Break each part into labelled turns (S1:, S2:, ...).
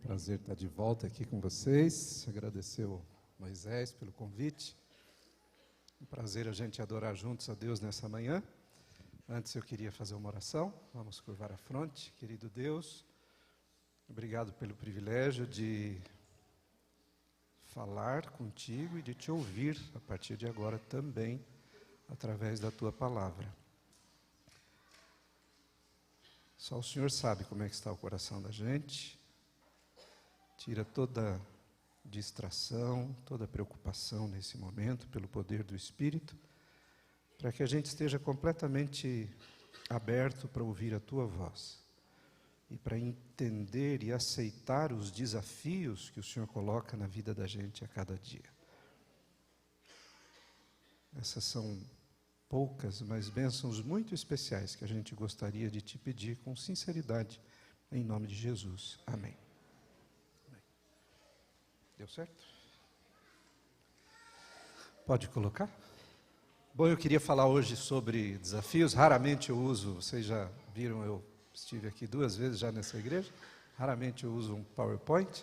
S1: Prazer estar de volta aqui com vocês. Agradecer o Moisés pelo convite. Um prazer a gente adorar juntos a Deus nessa manhã. Antes eu queria fazer uma oração. Vamos curvar a fronte. Querido Deus, obrigado pelo privilégio de falar contigo e de te ouvir a partir de agora também, através da tua palavra. Só o Senhor sabe como é que está o coração da gente. Tira toda distração, toda preocupação nesse momento, pelo poder do Espírito, para que a gente esteja completamente aberto para ouvir a tua voz e para entender e aceitar os desafios que o Senhor coloca na vida da gente a cada dia. Essas são poucas, mas bênçãos muito especiais que a gente gostaria de te pedir com sinceridade, em nome de Jesus. Amém. Deu certo? Pode colocar? Bom, eu queria falar hoje sobre desafios. Raramente eu uso, vocês já viram, eu estive aqui 2 vezes já nessa igreja. Raramente eu uso um PowerPoint,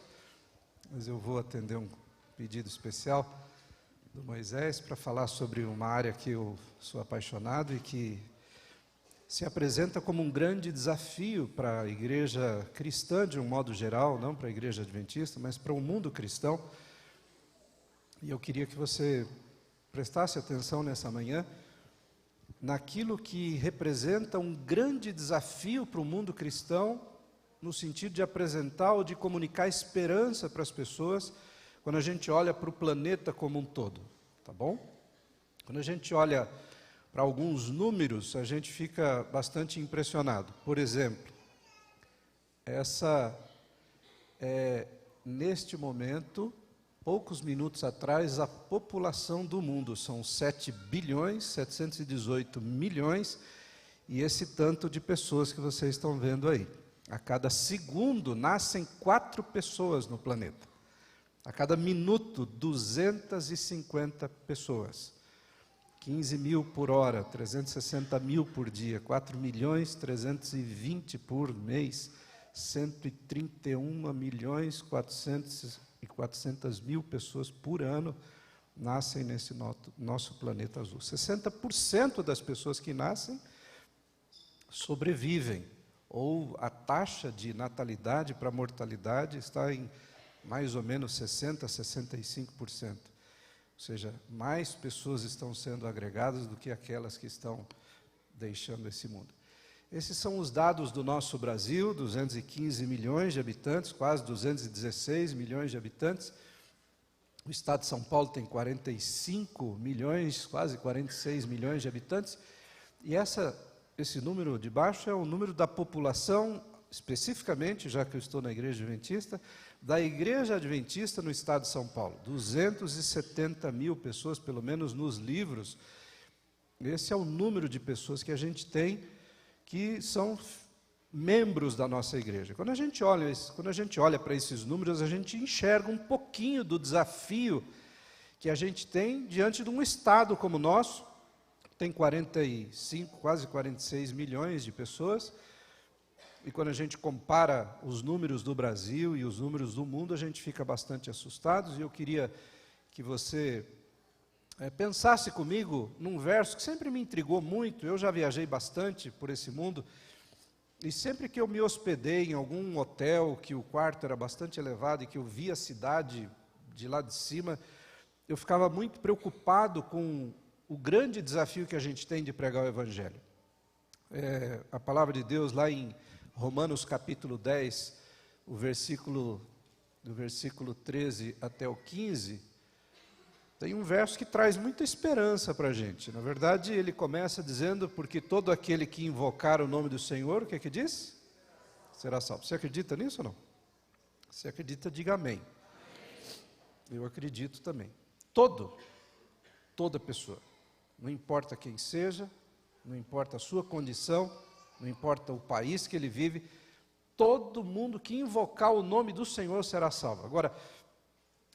S1: mas eu vou atender um pedido especial do Moisés para falar sobre uma área que eu sou apaixonado e que se apresenta como um grande desafio para a igreja cristã de um modo geral, não para a igreja adventista, mas para o mundo cristão. E eu queria que você prestasse atenção nessa manhã naquilo que representa um grande desafio para o mundo cristão, no sentido de apresentar ou de comunicar esperança para as pessoas, quando a gente olha para o planeta como um todo, tá bom? Quando a gente olha para alguns números, a gente fica bastante impressionado. Por exemplo, neste momento, poucos minutos atrás, a população do mundo são 7 bilhões, 718 milhões, e esse tanto de pessoas que vocês estão vendo aí. A cada segundo, nascem 4 pessoas no planeta. A cada minuto, 250 pessoas. 15 mil por hora, 360 mil por dia, 4 milhões 320 por mês, 131 milhões 400 mil pessoas por ano nascem nesse nosso planeta azul. 60% das pessoas que nascem sobrevivem, ou a taxa de natalidade para mortalidade está em mais ou menos 60%, 65%. Ou seja, mais pessoas estão sendo agregadas do que aquelas que estão deixando esse mundo. Esses são os dados do nosso Brasil, 215 milhões de habitantes, quase 216 milhões de habitantes. O estado de São Paulo tem 45 milhões, quase 46 milhões de habitantes. E esse número de baixo é o número da população, especificamente, já que eu estou na Igreja Adventista, da Igreja Adventista no estado de São Paulo. 270 mil pessoas, pelo menos nos livros. Esse é o número de pessoas que a gente tem que são membros da nossa igreja. Quando a gente olha para esses números, a gente enxerga um pouquinho do desafio que a gente tem diante de um estado como o nosso, tem 45, quase 46 milhões de pessoas. E quando a gente compara os números do Brasil e os números do mundo, a gente fica bastante assustado. E eu queria que você pensasse comigo num verso que sempre me intrigou muito. Eu já viajei bastante por esse mundo, e sempre que eu me hospedei em algum hotel, que o quarto era bastante elevado e que eu via a cidade de lá de cima, eu ficava muito preocupado com o grande desafio que a gente tem de pregar o Evangelho. A palavra de Deus lá em Romanos capítulo 10, do versículo 13 até o 15, tem um verso que traz muita esperança para a gente. Na verdade, ele começa dizendo, porque todo aquele que invocar o nome do Senhor, o que é que diz? Será salvo. Você acredita nisso ou não? Se acredita, diga amém. Eu acredito também. Toda pessoa, não importa quem seja, não importa a sua condição, não importa o país que ele vive, todo mundo que invocar o nome do Senhor será salvo. Agora,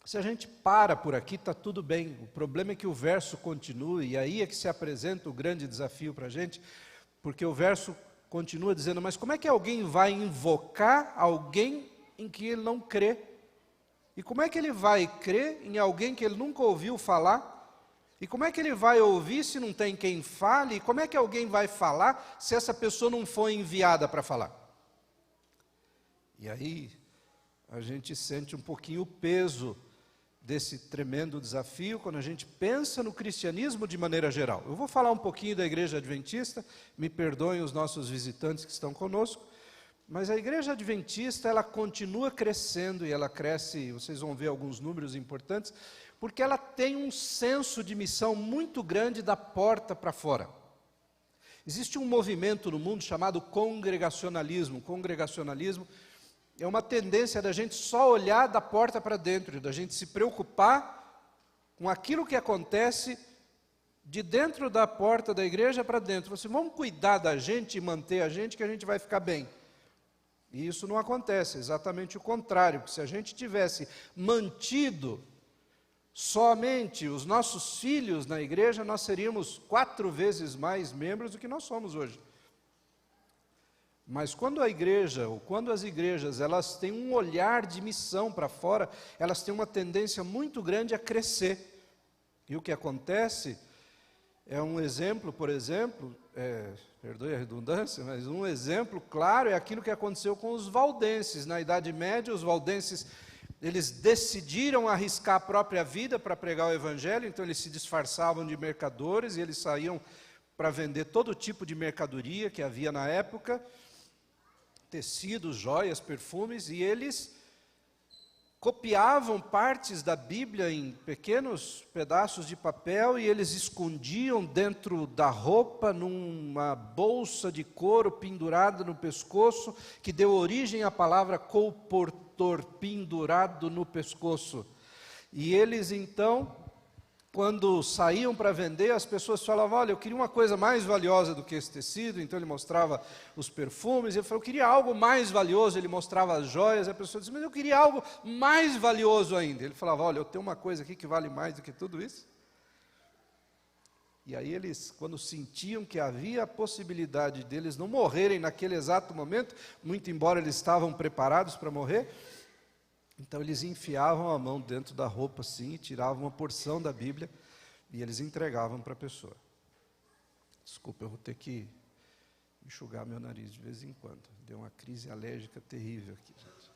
S1: se a gente para por aqui, está tudo bem. O problema é que o verso continua, e aí é que se apresenta o grande desafio para a gente, porque o verso continua dizendo, mas como é que alguém vai invocar alguém em que ele não crê. E como é que ele vai crer em alguém que ele nunca ouviu falar? E como é que ele vai ouvir se não tem quem fale? E como é que alguém vai falar se essa pessoa não foi enviada para falar? E aí a gente sente um pouquinho o peso desse tremendo desafio quando a gente pensa no cristianismo de maneira geral. Eu vou falar um pouquinho da Igreja Adventista, me perdoem os nossos visitantes que estão conosco, mas a Igreja Adventista, ela continua crescendo e ela cresce, vocês vão ver alguns números importantes, porque ela tem um senso de missão muito grande da porta para fora. Existe um movimento no mundo chamado congregacionalismo. Congregacionalismo é uma tendência da gente só olhar da porta para dentro, da gente se preocupar com aquilo que acontece de dentro da porta da igreja para dentro. Você, vamos cuidar da gente e manter a gente, que a gente vai ficar bem. E isso não acontece, exatamente o contrário, porque se a gente tivesse mantido somente os nossos filhos na igreja, nós seríamos 4 vezes mais membros do que nós somos hoje. Mas quando a igreja, ou quando as igrejas, elas têm um olhar de missão para fora, elas têm uma tendência muito grande a crescer. E o que acontece é um exemplo, por exemplo, perdoe a redundância, mas um exemplo claro é aquilo que aconteceu com os valdenses. Na Idade Média, os valdenses, eles decidiram arriscar a própria vida para pregar o Evangelho, então eles se disfarçavam de mercadores e eles saíam para vender todo tipo de mercadoria que havia na época, tecidos, joias, perfumes, e eles copiavam partes da Bíblia em pequenos pedaços de papel e eles escondiam dentro da roupa, numa bolsa de couro pendurada no pescoço, que deu origem à palavra colportor, pendurado no pescoço. E eles então, quando saíam para vender, as pessoas falavam, olha, eu queria uma coisa mais valiosa do que esse tecido, então ele mostrava os perfumes, ele falou, eu queria algo mais valioso, ele mostrava as joias, a pessoa disse, mas eu queria algo mais valioso ainda. Ele falava, olha, eu tenho uma coisa aqui que vale mais do que tudo isso. E aí eles, quando sentiam que havia a possibilidade deles não morrerem naquele exato momento, muito embora eles estavam preparados para morrer, então eles enfiavam a mão dentro da roupa assim, e tiravam uma porção da Bíblia e eles entregavam para a pessoa. Desculpa, eu vou ter que enxugar meu nariz de vez em quando. Deu uma crise alérgica terrível aqui, gente.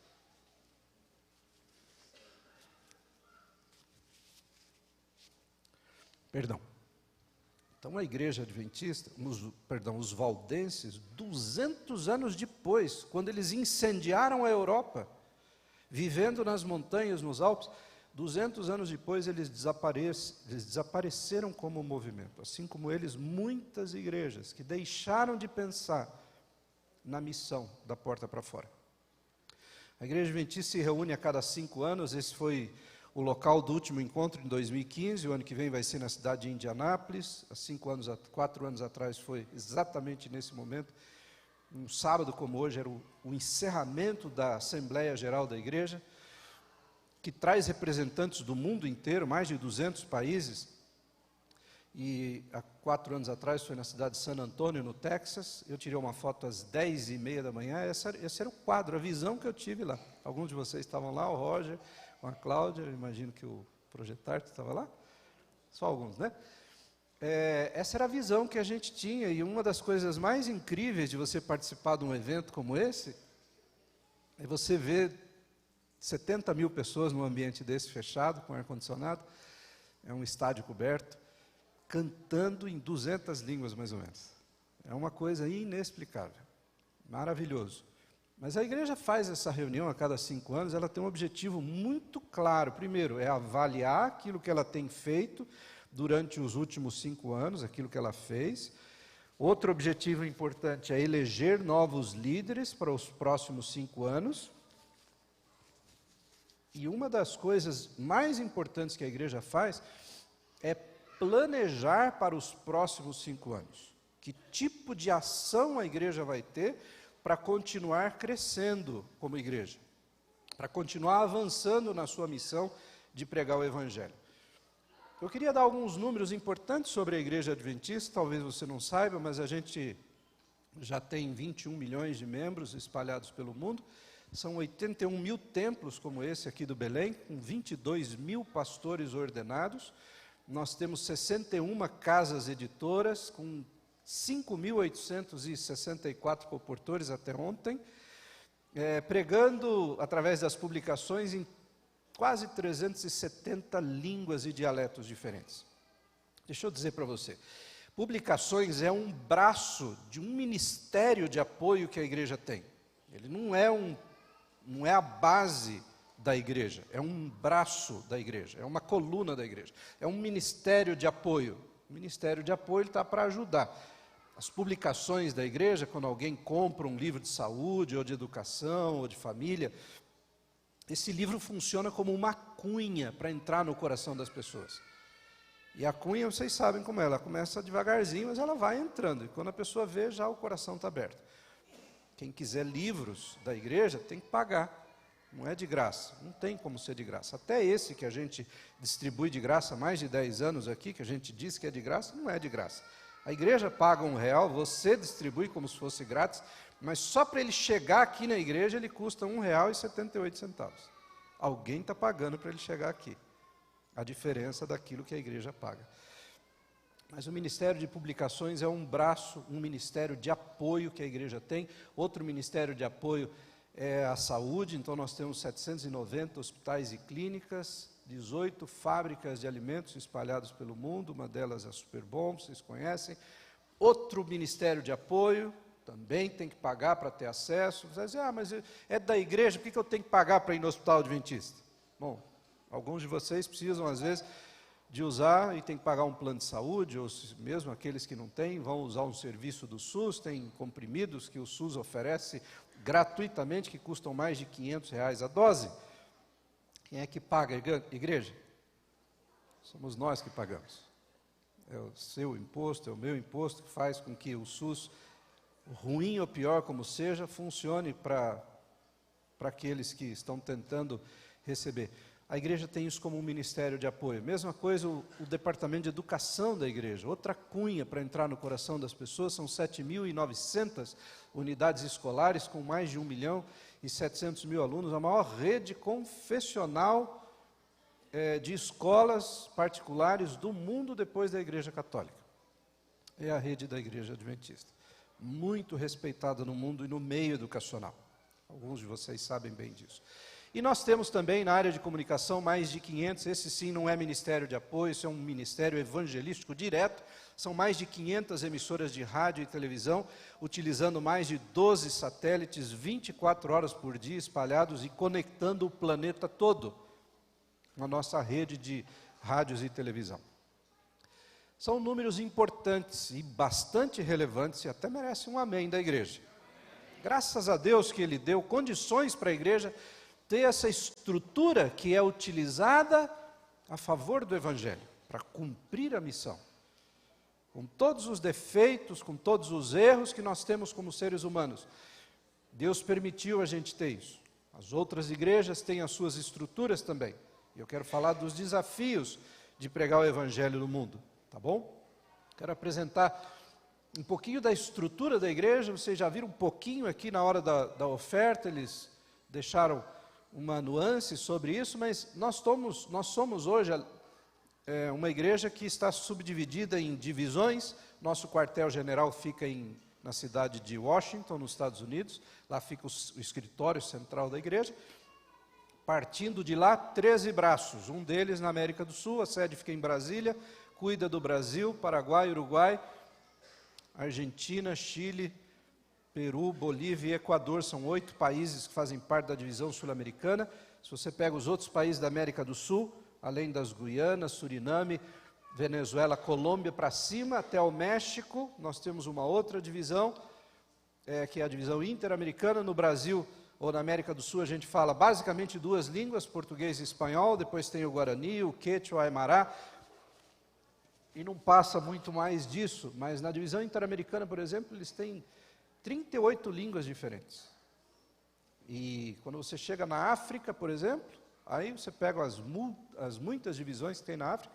S1: Perdão. Então a igreja adventista, os valdenses, 200 anos depois, quando eles incendiaram a Europa, vivendo nas montanhas, nos Alpes, 200 anos depois eles desapareceram como movimento. Assim como eles, muitas igrejas que deixaram de pensar na missão da porta para fora. A Igreja Adventista se reúne a cada 5 anos, esse foi o local do último encontro em 2015, o ano que vem vai ser na cidade de Indianápolis, há 4 anos atrás foi exatamente nesse momento. Um sábado como hoje era o encerramento da Assembleia Geral da Igreja, que traz representantes do mundo inteiro, mais de 200 países, e há 4 anos atrás foi na cidade de San Antônio, no Texas. Eu tirei uma foto às 10h30 da manhã, esse era o quadro, a visão que eu tive lá. Alguns de vocês estavam lá, o Roger, a Cláudia, eu imagino que o Projetarte estava lá, só alguns, né? Essa era a visão que a gente tinha, e uma das coisas mais incríveis de você participar de um evento como esse, é você ver 70 mil pessoas num ambiente desse fechado, com ar-condicionado, é um estádio coberto, cantando em 200 línguas mais ou menos. É uma coisa inexplicável, maravilhoso. Mas a igreja faz essa reunião a cada 5 anos, ela tem um objetivo muito claro. Primeiro, é avaliar aquilo que ela tem feito durante os últimos 5 anos, aquilo que ela fez. Outro objetivo importante é eleger novos líderes para os próximos 5 anos. E uma das coisas mais importantes que a igreja faz é planejar para os próximos 5 anos. Que tipo de ação a igreja vai ter para continuar crescendo como igreja, para continuar avançando na sua missão de pregar o Evangelho. Eu queria dar alguns números importantes sobre a Igreja Adventista, talvez você não saiba, mas a gente já tem 21 milhões de membros espalhados pelo mundo, São 81 mil templos como esse aqui do Belém, com 22 mil pastores ordenados. Nós temos 61 casas editoras, com 5.864 comportores até ontem, pregando através das publicações em quase 370 línguas e dialetos diferentes. Deixa eu dizer para você, publicações é um braço de um ministério de apoio que a igreja tem. Ele não é a base da igreja, é um braço da igreja, é uma coluna da igreja, é um ministério de apoio. O ministério de apoio está para ajudar. As publicações da igreja, quando alguém compra um livro de saúde, ou de educação, ou de família, esse livro funciona como uma cunha para entrar no coração das pessoas. E a cunha, vocês sabem como é, ela começa devagarzinho, mas ela vai entrando, e quando a pessoa vê, já o coração está aberto. Quem quiser livros da igreja tem que pagar, não é de graça, não tem como ser de graça. Até esse que a gente distribui de graça há mais de 10 anos aqui, que a gente diz que é de graça, não é de graça. A igreja paga R$1, você distribui como se fosse grátis, mas só para ele chegar aqui na igreja ele custa R$1,78. Alguém está pagando para ele chegar aqui. A diferença daquilo que a igreja paga. Mas o Ministério de Publicações é um braço, um ministério de apoio que a igreja tem. Outro ministério de apoio é a saúde, então nós temos 790 hospitais e clínicas, 18 fábricas de alimentos espalhados pelo mundo, uma delas é a Superbom, vocês conhecem. Outro ministério de apoio, também tem que pagar para ter acesso. Você vai dizer, mas é da igreja, por que eu tenho que pagar para ir no hospital adventista? Bom, alguns de vocês precisam, às vezes, de usar e tem que pagar um plano de saúde, ou mesmo aqueles que não têm, vão usar um serviço do SUS, tem comprimidos que o SUS oferece gratuitamente, que custam mais de R$500 a dose. Quem é que paga a igreja? Somos nós que pagamos. É o seu imposto, é o meu imposto, que faz com que o SUS, ruim ou pior como seja, funcione para aqueles que estão tentando receber. A igreja tem isso como um ministério de apoio. Mesma coisa o departamento de educação da igreja. Outra cunha para entrar no coração das pessoas, são 7.900 unidades escolares com mais de 1.700.000 alunos, a maior rede confessional de escolas particulares do mundo depois da igreja católica. É a rede da igreja adventista. Muito respeitada no mundo e no meio educacional. Alguns de vocês sabem bem disso. E nós temos também na área de comunicação mais de 500, esse sim não é ministério de apoio, isso é um ministério evangelístico direto, são mais de 500 emissoras de rádio e televisão, utilizando mais de 12 satélites, 24 horas por dia espalhados e conectando o planeta todo, na nossa rede de rádios e televisão. São números importantes e bastante relevantes, e até merecem um amém da igreja. Graças a Deus que Ele deu condições para a igreja ter essa estrutura que é utilizada a favor do Evangelho, para cumprir a missão. Com todos os defeitos, com todos os erros que nós temos como seres humanos, Deus permitiu a gente ter isso. As outras igrejas têm as suas estruturas também. E eu quero falar dos desafios de pregar o Evangelho no mundo, tá bom? Quero apresentar um pouquinho da estrutura da igreja. Vocês já viram um pouquinho aqui na hora da oferta, eles deixaram uma nuance sobre isso, mas nós somos hoje uma igreja que está subdividida em divisões. Nosso quartel-general fica na cidade de Washington, nos Estados Unidos, lá fica o escritório central da igreja. Partindo de lá, 13 braços, um deles na América do Sul, a sede fica em Brasília, cuida do Brasil, Paraguai, Uruguai, Argentina, Chile, Peru, Bolívia e Equador, são 8 países que fazem parte da divisão sul-americana. Se você pega os outros países da América do Sul, além das Guianas, Suriname, Venezuela, Colômbia, para cima, até o México, nós temos uma outra divisão, que é a divisão interamericana. No Brasil, ou na América do Sul, a gente fala basicamente 2 línguas, português e espanhol, depois tem o Guarani, o Quechua, o Aymara, e não passa muito mais disso, mas na divisão interamericana, por exemplo, eles têm 38 línguas diferentes. E quando você chega na África, por exemplo, aí você pega as muitas divisões que tem na África,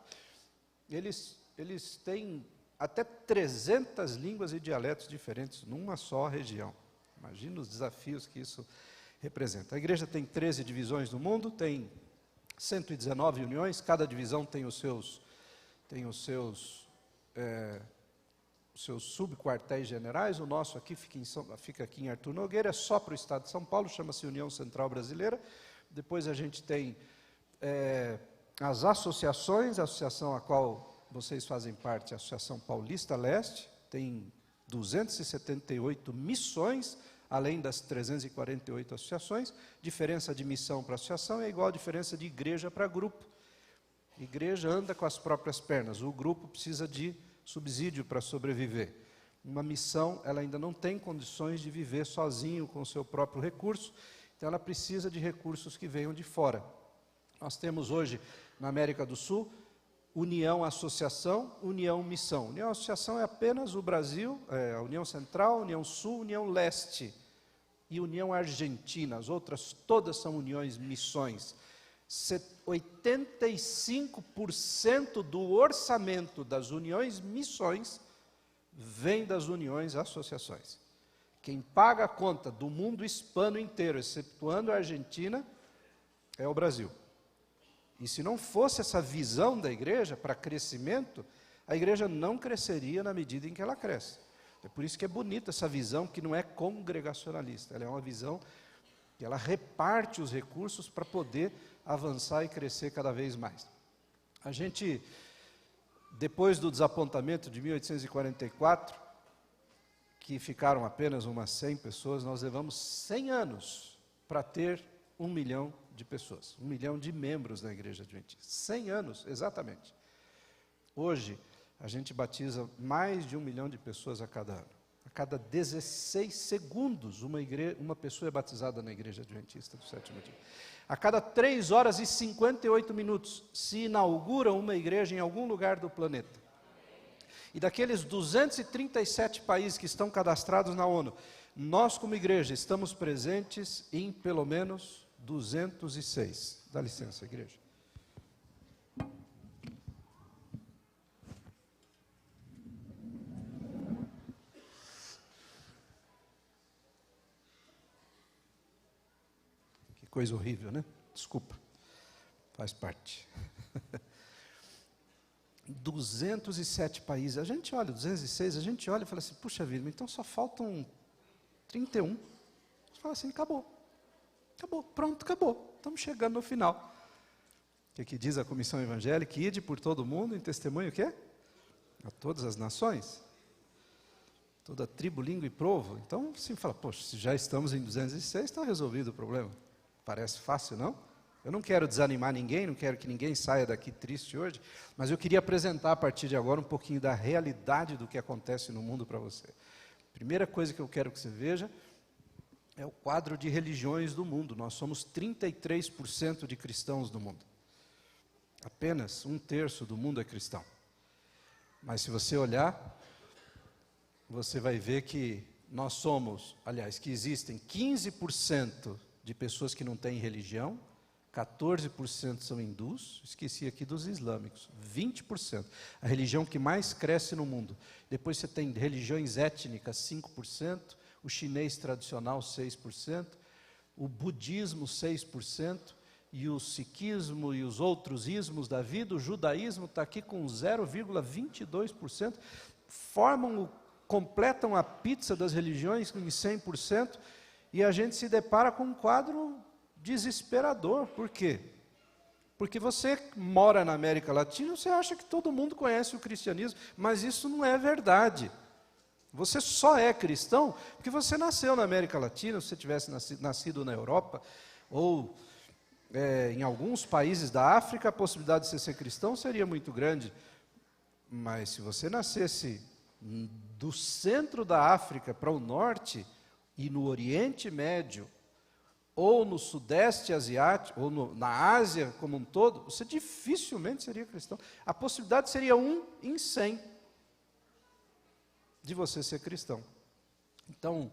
S1: eles têm até 300 línguas e dialetos diferentes numa só região. Imagina os desafios que isso representa. A igreja tem 13 divisões no mundo, tem 119 uniões, cada divisão tem os seus subquartéis generais. O nosso aqui fica aqui em Artur Nogueira, é só para o estado de São Paulo, chama-se União Central Brasileira. Depois a gente tem as associações, a associação a qual vocês fazem parte, a Associação Paulista Leste, tem 278 missões, além das 348 associações. Diferença de missão para associação é igual a diferença de igreja para grupo. Igreja anda com as próprias pernas, o grupo precisa de subsídio para sobreviver. Uma missão, ela ainda não tem condições de viver sozinho com o seu próprio recurso, então ela precisa de recursos que venham de fora. Nós temos hoje, na América do Sul, União Associação, União Missão. União Associação é apenas o Brasil, a União Central, União Sul, União Leste e União Argentina. As outras todas são uniões missões. 85% do orçamento das uniões missões vem das uniões associações. Quem paga a conta do mundo hispano inteiro, excetuando a Argentina, é o Brasil. E se não fosse essa visão da igreja para crescimento, a igreja não cresceria na medida em que ela cresce. É por isso que é bonita essa visão que não é congregacionalista, ela é uma visão que ela reparte os recursos para poder avançar e crescer cada vez mais. A gente, depois do desapontamento de 1844, que ficaram apenas umas 100 pessoas, nós levamos 100 anos para ter 1 milhão de pessoas, 1 milhão de membros da Igreja Adventista. 100 anos, exatamente. Hoje, a gente batiza mais de 1 milhão de pessoas a cada ano. A cada 16 segundos, uma pessoa é batizada na Igreja Adventista do Sétimo Dia. A cada 3 horas e 58 minutos, se inaugura uma igreja em algum lugar do planeta. E daqueles 237 países que estão cadastrados na ONU, nós, como igreja, estamos presentes em pelo menos 206. Dá licença, igreja. Que coisa horrível, né? Desculpa, faz parte. 207 países. A gente olha, 206, a gente olha e fala assim, puxa vida, então só faltam 31. Você fala assim, acabou. Acabou, pronto, acabou. Estamos chegando no final. O que diz a Comissão Evangélica? Ide por todo mundo em testemunho o quê? A todas as nações. Toda tribo, língua e povo. Então, você fala, poxa, se já estamos em 206, está resolvido o problema. Parece fácil, não? Eu não quero desanimar ninguém, não quero que ninguém saia daqui triste hoje, mas eu queria apresentar a partir de agora um pouquinho da realidade do que acontece no mundo para você. Primeira coisa que eu quero que você veja é o quadro de religiões do mundo. Nós somos 33% de cristãos no mundo. Apenas 1/3 do mundo é cristão. Mas se você olhar, você vai ver que nós somos, aliás, que existem 15% de pessoas que não têm religião, 14% são hindus, esqueci aqui dos islâmicos, 20%. A religião que mais cresce no mundo. Depois você tem religiões étnicas, 5%, o chinês tradicional, 6%, o budismo, 6%, e o sikhismo e os outros ismos da vida, o judaísmo está aqui com 0,22%, completam a pizza das religiões em 100%, e a gente se depara com um quadro desesperador. Por quê? Porque você mora na América Latina, você acha que todo mundo conhece o cristianismo, mas isso não é verdade. Você só é cristão porque você nasceu na América Latina. Se você tivesse nascido na Europa, ou em alguns países da África, a possibilidade de você ser cristão seria muito grande. Mas se você nascesse do centro da África para o norte, e no Oriente Médio, ou no Sudeste Asiático, ou na Ásia como um todo, você dificilmente seria cristão. A possibilidade seria 1 em 100 de você ser cristão. Então,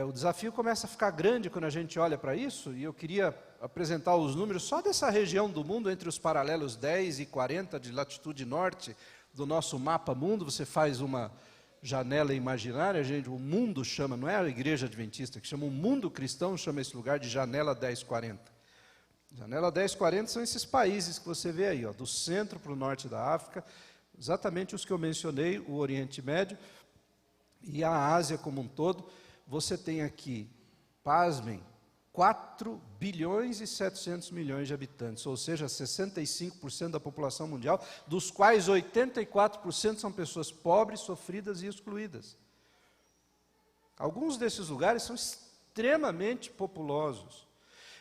S1: o desafio começa a ficar grande quando a gente olha para isso, e eu queria apresentar os números só dessa região do mundo, entre os paralelos 10 e 40 de latitude norte do nosso mapa mundo. Você faz uma janela imaginária, o mundo chama, não é a igreja adventista que chama, o mundo cristão chama esse lugar de janela 1040. Janela 1040 são esses países que você vê aí, ó, do centro para o norte da África, exatamente os que eu mencionei, o Oriente Médio e a Ásia como um todo. Você tem aqui, pasmem, 4 bilhões e 700 milhões de habitantes, ou seja, 65% da população mundial, dos quais 84% são pessoas pobres, sofridas e excluídas. Alguns desses lugares são extremamente populosos.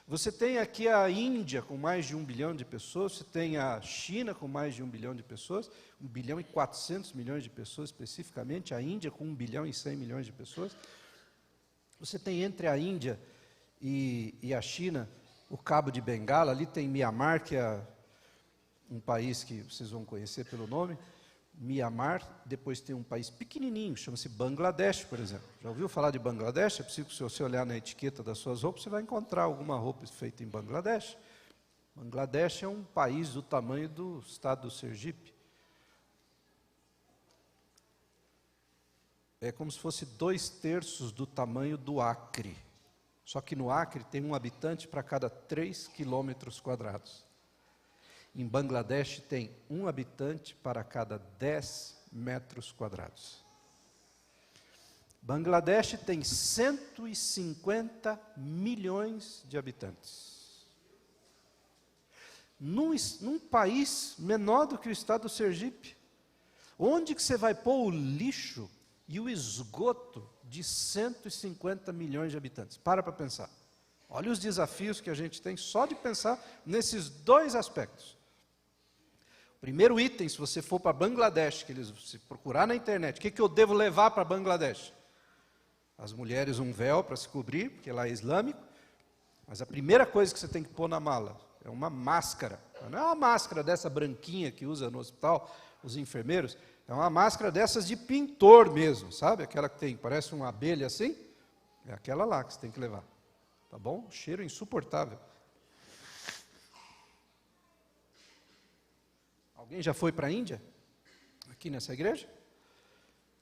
S1: Você tem aqui a Índia com mais de 1 bilhão de pessoas, você tem a China com mais de 1 bilhão de pessoas, 1 bilhão e 400 milhões de pessoas especificamente, a Índia com 1 bilhão e 100 milhões de pessoas. Você tem entre a Índia e a China, o Cabo de Bengala, ali tem Mianmar, que é um país que vocês vão conhecer pelo nome, Mianmar, depois tem um país pequenininho, chama-se Bangladesh, por exemplo. Já ouviu falar de Bangladesh? É possível que se você olhar na etiqueta das suas roupas, você vai encontrar alguma roupa feita em Bangladesh. Bangladesh é um país do tamanho do estado do Sergipe. É como se fosse 2/3 do tamanho do Acre. Só que no Acre tem um habitante para cada 3 quilômetros quadrados. Em Bangladesh tem um habitante para cada 10 metros quadrados. Bangladesh tem 150 milhões de habitantes. Num país menor do que o estado do Sergipe, onde que você vai pôr o lixo e o esgoto de 150 milhões de habitantes? Para pensar. Olha os desafios que a gente tem só de pensar nesses dois aspectos. O primeiro item, se você for para Bangladesh, se procurar na internet, o que eu devo levar para Bangladesh? As mulheres um véu para se cobrir, porque lá é islâmico, mas a primeira coisa que você tem que pôr na mala é uma máscara. Não é uma máscara dessa branquinha que usa no hospital os enfermeiros, é uma máscara dessas de pintor mesmo, sabe? Aquela que tem, parece uma abelha assim, é aquela lá que você tem que levar. Tá bom? Cheiro insuportável. Alguém já foi para a Índia? Aqui nessa igreja?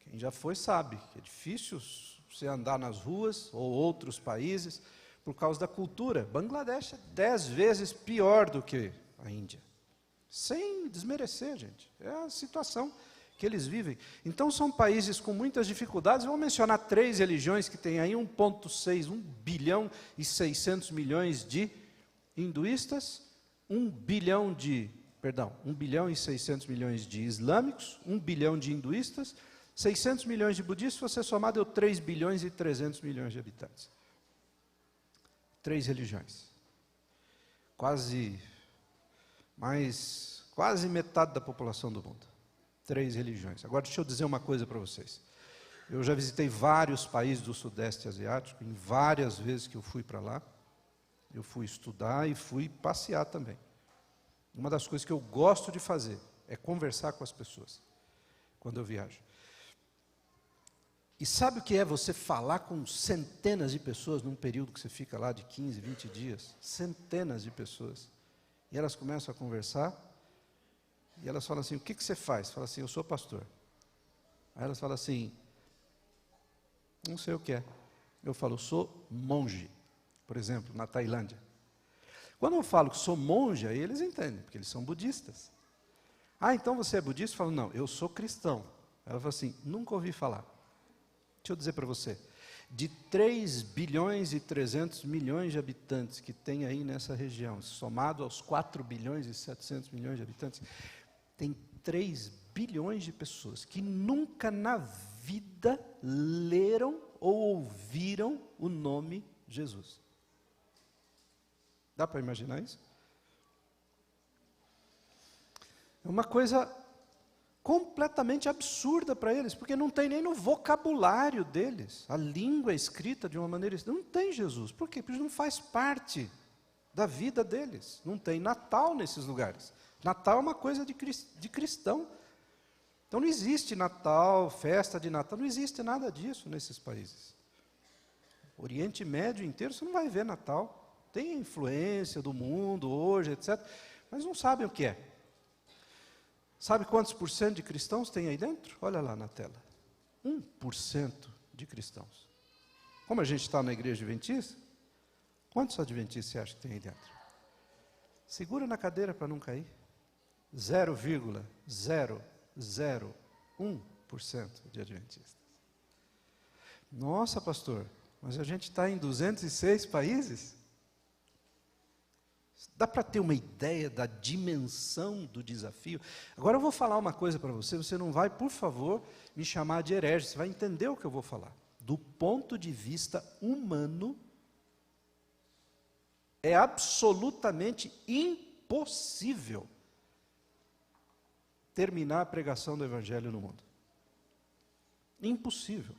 S1: Quem já foi sabe que é difícil você andar nas ruas ou outros países por causa da cultura. Bangladesh é 10 vezes pior do que a Índia. Sem desmerecer, gente. É a situação que eles vivem. Então, são países com muitas dificuldades. Vou mencionar 3 religiões que têm aí 1,6, 1 bilhão e 600 milhões de hinduístas, 1 bilhão e 600 milhões de islâmicos, 1 bilhão de hinduístas, 600 milhões de budistas, se você somar, deu 3 bilhões e 300 milhões de habitantes. 3 religiões. Quase metade da população do mundo. 3 religiões. Agora, deixa eu dizer uma coisa para vocês. Eu já visitei vários países do Sudeste Asiático, em várias vezes que eu fui para lá. Eu fui estudar e fui passear também. Uma das coisas que eu gosto de fazer é conversar com as pessoas, quando eu viajo. E sabe o que é você falar com centenas de pessoas num período que você fica lá de 15, 20 dias? Centenas de pessoas. E elas começam a conversar, e elas falam assim, o que você faz? Fala assim, eu sou pastor. Aí elas falam assim, não sei o que é. Eu falo, sou monge, por exemplo, na Tailândia. Quando eu falo que sou monge, aí eles entendem, porque eles são budistas. Ah, então você é budista? Eu falo, não, eu sou cristão. Ela fala assim, nunca ouvi falar. Deixa eu dizer para você, de 3 bilhões e 300 milhões de habitantes que tem aí nessa região, somado aos 4 bilhões e 700 milhões de habitantes, tem 3 bilhões de pessoas que nunca na vida leram ou ouviram o nome Jesus. Dá para imaginar isso? É uma coisa completamente absurda para eles, porque não tem nem no vocabulário deles. A língua é escrita de uma maneira... Não tem Jesus. Por quê? Porque não faz parte da vida deles. Não tem Natal nesses lugares. Natal é uma coisa de cristão. Então não existe Natal, festa de Natal, não existe nada disso nesses países. Oriente Médio inteiro, você não vai ver Natal. Tem a influência do mundo hoje, etc. Mas não sabem o que é. Sabe quantos % de cristãos tem aí dentro? Olha lá na tela. 1% de cristãos. Como a gente está na igreja adventista, quantos adventistas você acha que tem aí dentro? Segura na cadeira para não cair. 0,001% de adventistas. Nossa, pastor, mas a gente está em 206 países? Dá para ter uma ideia da dimensão do desafio? Agora eu vou falar uma coisa para você, você não vai, por favor, me chamar de herege, você vai entender o que eu vou falar. Do ponto de vista humano, é absolutamente impossível terminar a pregação do Evangelho no mundo. Impossível.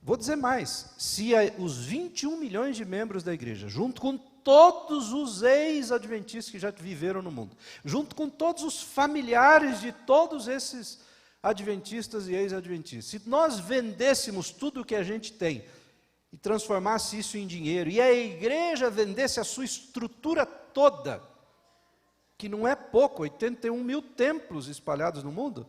S1: Vou dizer mais, se os 21 milhões de membros da igreja, junto com todos os ex-adventistas que já viveram no mundo, junto com todos os familiares de todos esses adventistas e ex-adventistas, se nós vendêssemos tudo o que a gente tem e transformasse isso em dinheiro, e a igreja vendesse a sua estrutura toda, que não é pouco, 81 mil templos espalhados no mundo,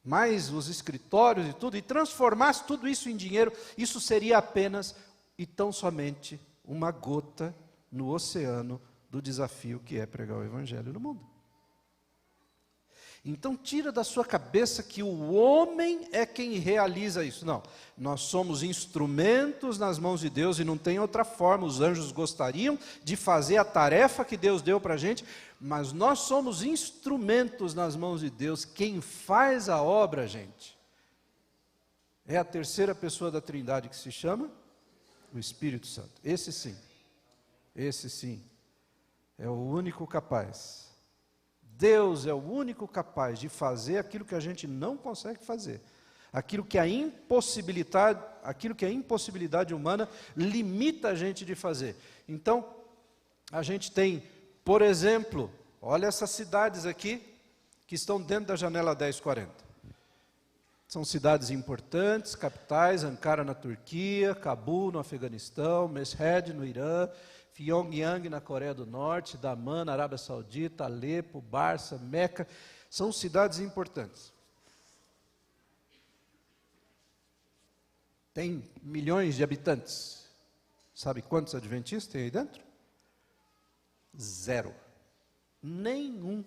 S1: mais os escritórios e tudo, e transformasse tudo isso em dinheiro, isso seria apenas e tão somente uma gota no oceano do desafio que é pregar o Evangelho no mundo. Então tira da sua cabeça que o homem é quem realiza isso. Não, nós somos instrumentos nas mãos de Deus e não tem outra forma. Os anjos gostariam de fazer a tarefa que Deus deu para a gente, mas nós somos instrumentos nas mãos de Deus. Quem faz a obra, gente, é a terceira pessoa da Trindade que se chama o Espírito Santo. Esse sim, é o único capaz. Deus é o único capaz de fazer aquilo que a gente não consegue fazer. Aquilo que a impossibilidade humana limita a gente de fazer. Então, a gente tem, por exemplo, olha essas cidades aqui que estão dentro da janela 1040. São cidades importantes, capitais: Ankara na Turquia, Cabul no Afeganistão, Mashhad no Irã, Pyongyang na Coreia do Norte, Daman na Arábia Saudita, Alepo, Barça, Meca, são cidades importantes. Tem milhões de habitantes. Sabe quantos adventistas tem aí dentro? 0. Nenhum.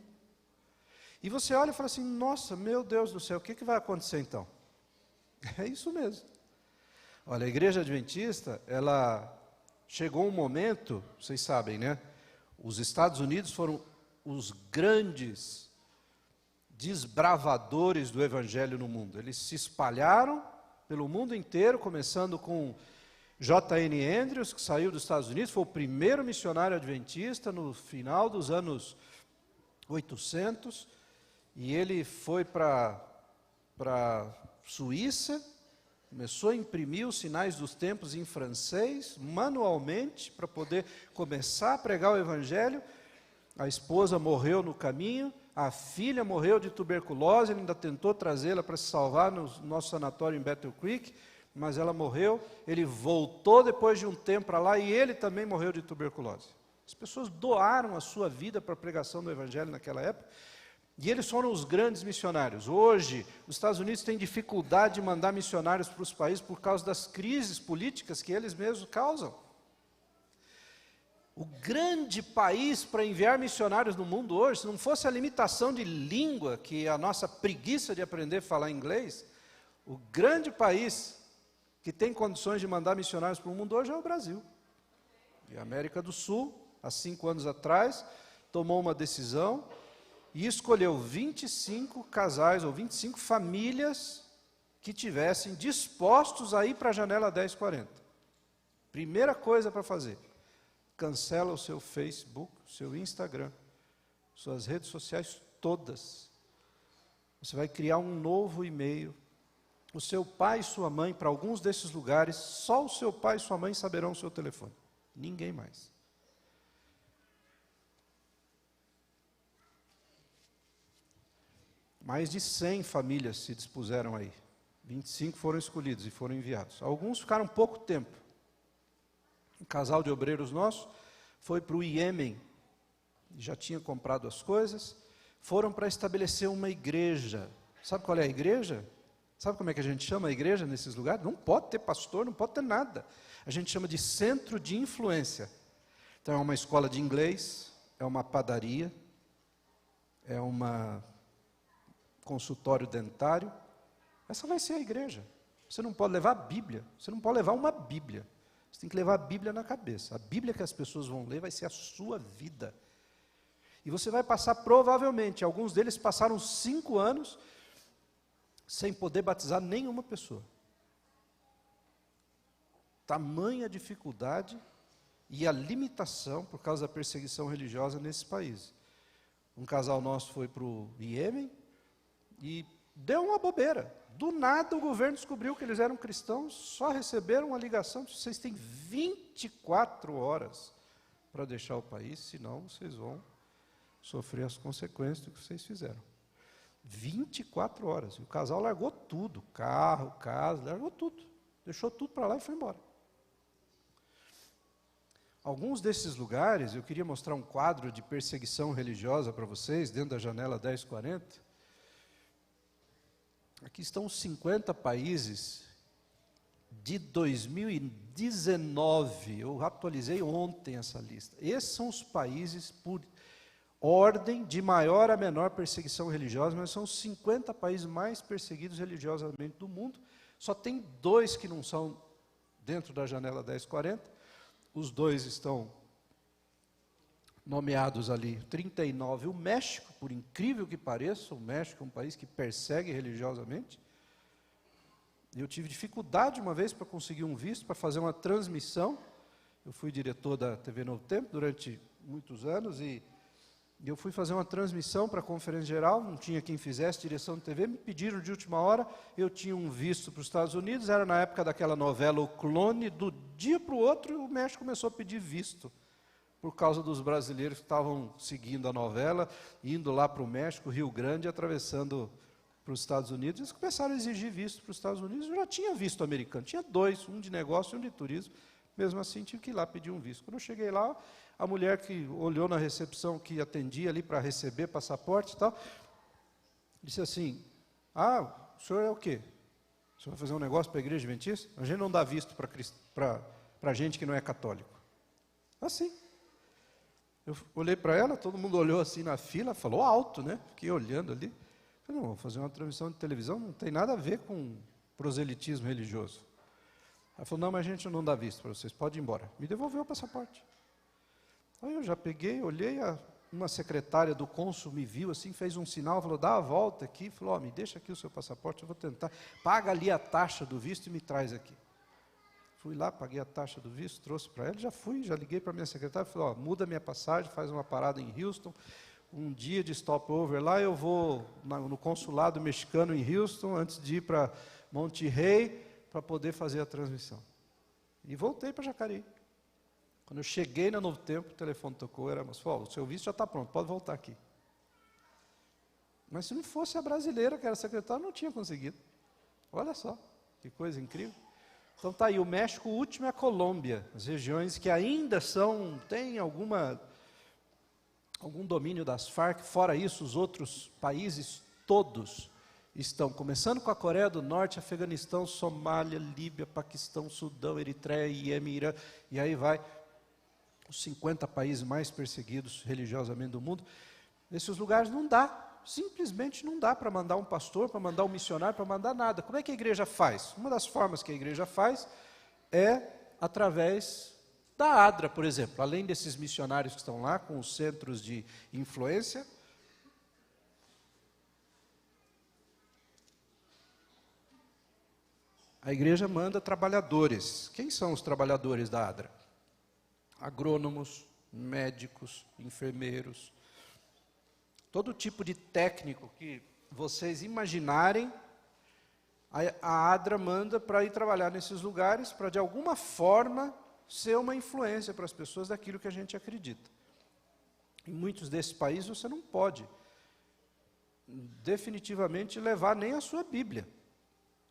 S1: E você olha e fala assim: nossa, meu Deus do céu, o que vai acontecer então? É isso mesmo. Olha, a igreja adventista, ela chegou um momento, vocês sabem, né? Os Estados Unidos foram os grandes desbravadores do Evangelho no mundo. Eles se espalharam pelo mundo inteiro, começando com J.N. Andrews, que saiu dos Estados Unidos, foi o primeiro missionário adventista no final dos anos 800, e ele foi para Suíça, começou a imprimir os sinais dos tempos em francês, manualmente, para poder começar a pregar o Evangelho. A esposa morreu no caminho, a filha morreu de tuberculose, ele ainda tentou trazê-la para se salvar no nosso sanatório em Battle Creek, mas ela morreu. Ele voltou depois de um tempo para lá e ele também morreu de tuberculose. As pessoas doaram a sua vida para a pregação do Evangelho naquela época, e eles foram os grandes missionários. Hoje, os Estados Unidos têm dificuldade de mandar missionários para os países por causa das crises políticas que eles mesmos causam. O grande país para enviar missionários no mundo hoje, se não fosse a limitação de língua, que é a nossa preguiça de aprender a falar inglês, o grande país que tem condições de mandar missionários para o mundo hoje é o Brasil. E a América do Sul, há 5 anos atrás, tomou uma decisão e escolheu 25 casais ou 25 famílias que tivessem dispostos a ir para a janela 1040. Primeira coisa para fazer: cancela o seu Facebook, o seu Instagram, suas redes sociais todas. Você vai criar um novo e-mail. O seu pai e sua mãe, para alguns desses lugares, só o seu pai e sua mãe saberão o seu telefone. Ninguém mais. Mais de 100 famílias se dispuseram aí. 25 foram escolhidos e foram enviados. Alguns ficaram pouco tempo. Um casal de obreiros nosso foi para o Iêmen, já tinha comprado as coisas, foram para estabelecer uma igreja. Sabe qual é a igreja? Sabe como é que a gente chama a igreja nesses lugares? Não pode ter pastor, não pode ter nada. A gente chama de centro de influência. Então é uma escola de inglês, é uma padaria, é um consultório dentário. Essa vai ser a igreja. Você não pode levar a Bíblia, você não pode levar uma Bíblia. Você tem que levar a Bíblia na cabeça. A Bíblia que as pessoas vão ler vai ser a sua vida. E você vai passar, provavelmente, alguns deles passaram 5 anos sem poder batizar nenhuma pessoa. Tamanha dificuldade e a limitação por causa da perseguição religiosa nesses países. Um casal nosso foi para o Iêmen e deu uma bobeira. Do nada o governo descobriu que eles eram cristãos, só receberam uma ligação de vocês têm 24 horas para deixar o país, senão vocês vão sofrer as consequências do que vocês fizeram. 24 horas. E o casal largou tudo, carro, casa, largou tudo. Deixou tudo para lá e foi embora. Alguns desses lugares, eu queria mostrar um quadro de perseguição religiosa para vocês, dentro da janela 1040. Aqui estão os 50 países de 2019. Eu atualizei ontem essa lista. Esses são os países por ordem de maior a menor perseguição religiosa, mas são os 50 países mais perseguidos religiosamente do mundo. Só tem 2 que não são dentro da janela 1040. Os 2 estão nomeados ali, 39, o México, por incrível que pareça, o México é um país que persegue religiosamente. Eu tive dificuldade uma vez para conseguir um visto, para fazer uma transmissão. Eu fui diretor da TV Novo Tempo durante muitos anos e eu fui fazer uma transmissão para a Conferência Geral, não tinha quem fizesse direção de TV, me pediram de última hora, eu tinha um visto para os Estados Unidos, era na época daquela novela O Clone, do dia para o outro o México começou a pedir visto, por causa dos brasileiros que estavam seguindo a novela, indo lá para o México, Rio Grande, atravessando para os Estados Unidos, eles começaram a exigir visto para os Estados Unidos, eu já tinha visto americano, tinha 2, um de negócio e um de turismo, mesmo assim tive que ir lá pedir um visto. Quando eu cheguei lá, a mulher que olhou na recepção, que atendia ali para receber passaporte e tal, disse assim, o senhor é o quê? O senhor vai fazer um negócio para a igreja adventista? A gente não dá visto para gente que não é católico. Assim. Eu olhei para ela, todo mundo olhou assim na fila, falou alto, né? Fiquei olhando ali. Falei, não, vou fazer uma transmissão de televisão, não tem nada a ver com proselitismo religioso. Ela falou, não, mas a gente não dá visto para vocês, pode ir embora. Me devolveu o passaporte. Aí eu já peguei, olhei, uma secretária do cônsul me viu assim, fez um sinal, falou, dá a volta aqui, falou, me deixa aqui o seu passaporte, eu vou tentar, paga ali a taxa do visto e me traz aqui. Fui lá, paguei a taxa do visto, trouxe para ela, já liguei para a minha secretária, falei, muda minha passagem, faz uma parada em Houston, um dia de stopover lá, eu vou no consulado mexicano em Houston, antes de ir para Monterrey, para poder fazer a transmissão. E voltei para Jacareí. Quando eu cheguei na Novo Tempo, o telefone tocou, era, mas falou, o seu visto já está pronto, pode voltar aqui. Mas se não fosse a brasileira, que era secretária, não tinha conseguido. Olha só, que coisa incrível. Então está aí, o México, o último é a Colômbia, as regiões que ainda têm algum domínio das Farc, fora isso, os outros países todos estão, começando com a Coreia do Norte, Afeganistão, Somália, Líbia, Paquistão, Sudão, Eritreia, Iêmen, Irã, e aí vai os 50 países mais perseguidos religiosamente do mundo. Nesses lugares não dá, simplesmente não dá para mandar um pastor, para mandar um missionário, para mandar nada. Como é que a igreja faz? Uma das formas que a igreja faz é através da ADRA, por exemplo. Além desses missionários que estão lá, com os centros de influência, a igreja manda trabalhadores. Quem são os trabalhadores da ADRA? Agrônomos, médicos, enfermeiros, todo tipo de técnico que vocês imaginarem, a ADRA manda para ir trabalhar nesses lugares, para de alguma forma ser uma influência para as pessoas daquilo que a gente acredita. Em muitos desses países você não pode definitivamente levar nem a sua Bíblia.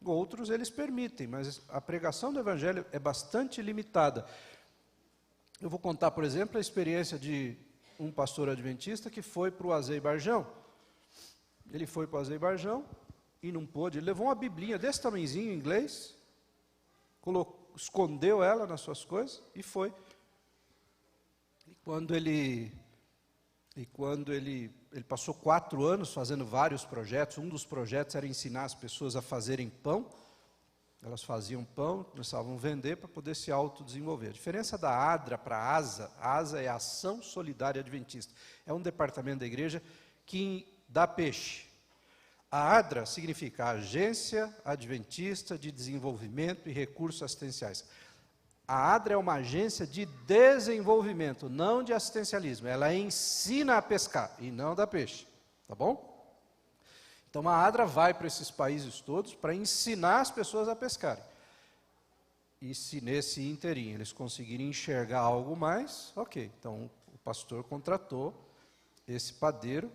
S1: Outros eles permitem, mas a pregação do Evangelho é bastante limitada. Eu vou contar, por exemplo, a experiência de um pastor adventista que foi para o Azerbaijão. Ele foi para o Azerbaijão e não pôde. Ele levou uma biblinha desse tamanhozinho em inglês, escondeu ela nas suas coisas e foi. E quando ele passou 4 anos fazendo vários projetos, um dos projetos era ensinar as pessoas a fazerem pão. Elas faziam pão, começavam a vender para poder se autodesenvolver. A diferença da ADRA para a ASA, a ASA é a Ação Solidária Adventista. É um departamento da igreja que dá peixe. A ADRA significa Agência Adventista de Desenvolvimento e Recursos Assistenciais. A ADRA é uma agência de desenvolvimento, não de assistencialismo. Ela ensina a pescar e não dá peixe, tá bom? Então a ADRA vai para esses países todos para ensinar as pessoas a pescarem. E se nesse inteirinho eles conseguirem enxergar algo mais, ok. Então o pastor contratou esse padeiro.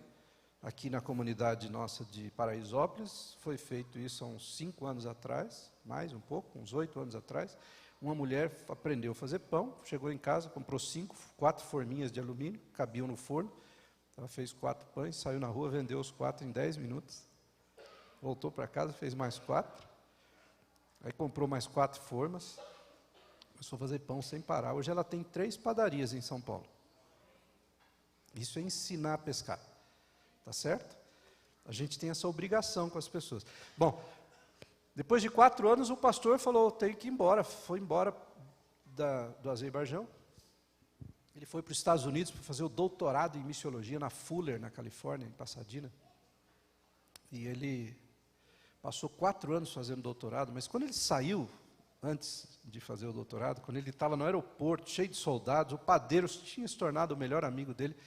S1: Aqui na comunidade nossa de Paraisópolis, foi feito isso há uns 5 anos atrás, mais um pouco, uns 8 anos atrás. Uma mulher aprendeu a fazer pão, chegou em casa, comprou 4 forminhas de alumínio, cabiam no forno. Ela fez 4 pães, saiu na rua, vendeu os 4 em 10 minutos. Voltou para casa, fez mais 4. Aí comprou mais 4 formas. Começou a fazer pão sem parar. Hoje ela tem 3 padarias em São Paulo. Isso é ensinar a pescar. Tá certo? A gente tem essa obrigação com as pessoas. Bom, depois de 4 anos, o pastor falou, tenho que ir embora. Foi embora do Azerbaijão. Ele foi para os Estados Unidos para fazer o doutorado em missiologia na Fuller, na Califórnia, em Pasadena. E ele passou 4 anos fazendo doutorado, mas quando ele saiu, antes de fazer o doutorado, quando ele estava no aeroporto, cheio de soldados, o padeiro tinha se tornado o melhor amigo dele.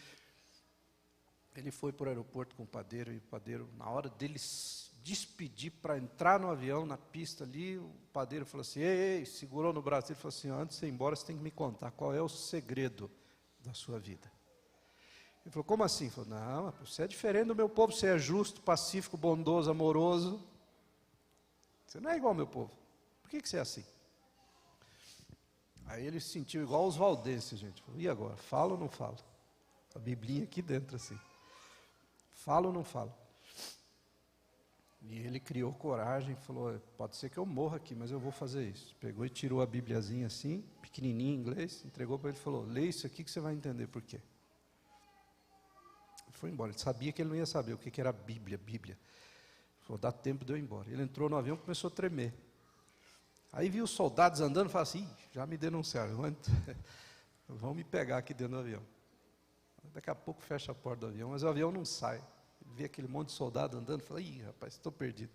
S1: Ele foi para o aeroporto com o padeiro, e o padeiro, na hora dele despedir para entrar no avião, na pista ali, o padeiro falou assim, ei, segurou no braço dele e falou assim, antes de você ir embora, você tem que me contar qual é o segredo da sua vida. Ele falou, como assim? Ele falou, não, você é diferente do meu povo, você é justo, pacífico, bondoso, amoroso. Você não é igual ao meu povo. Por que você é assim? Aí ele se sentiu igual aos valdenses, gente. Falou, e agora? Falo ou não falo? A Biblinha aqui dentro, assim. Falo ou não falo? E ele criou coragem, falou, pode ser que eu morra aqui, mas eu vou fazer isso. Pegou e tirou a bibliazinha assim, pequenininha em inglês, entregou para ele e falou, lê isso aqui que você vai entender por quê. Ele foi embora, ele sabia que ele não ia saber o que era Bíblia. Ele falou, dá tempo de eu ir embora. Ele entrou no avião e começou a tremer. Aí viu os soldados andando e falou assim, já me denunciaram, vão me pegar aqui dentro do avião. Daqui a pouco fecha a porta do avião, mas o avião não sai. Ele vê aquele monte de soldado andando, fala, ih, rapaz, estou perdido.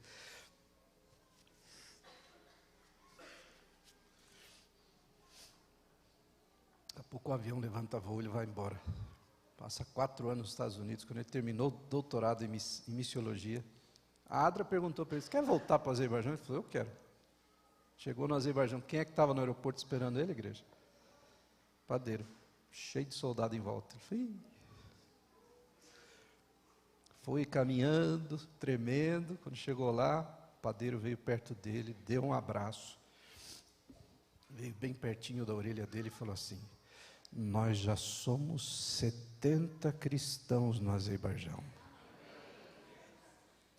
S1: Daqui a pouco o avião levanta voo e ele vai embora. Passa 4 anos nos Estados Unidos, quando ele terminou o doutorado em missiologia. A ADRA perguntou para ele, você quer voltar para o Azerbaijão? Ele falou, eu quero. Chegou no Azerbaijão, quem é que estava no aeroporto esperando ele, igreja? Padeiro, cheio de soldado em volta. Ele foi caminhando, tremendo. Quando chegou lá, o padeiro veio perto dele, deu um abraço, veio bem pertinho da orelha dele e falou assim, nós já somos 70 cristãos no Azerbaijão.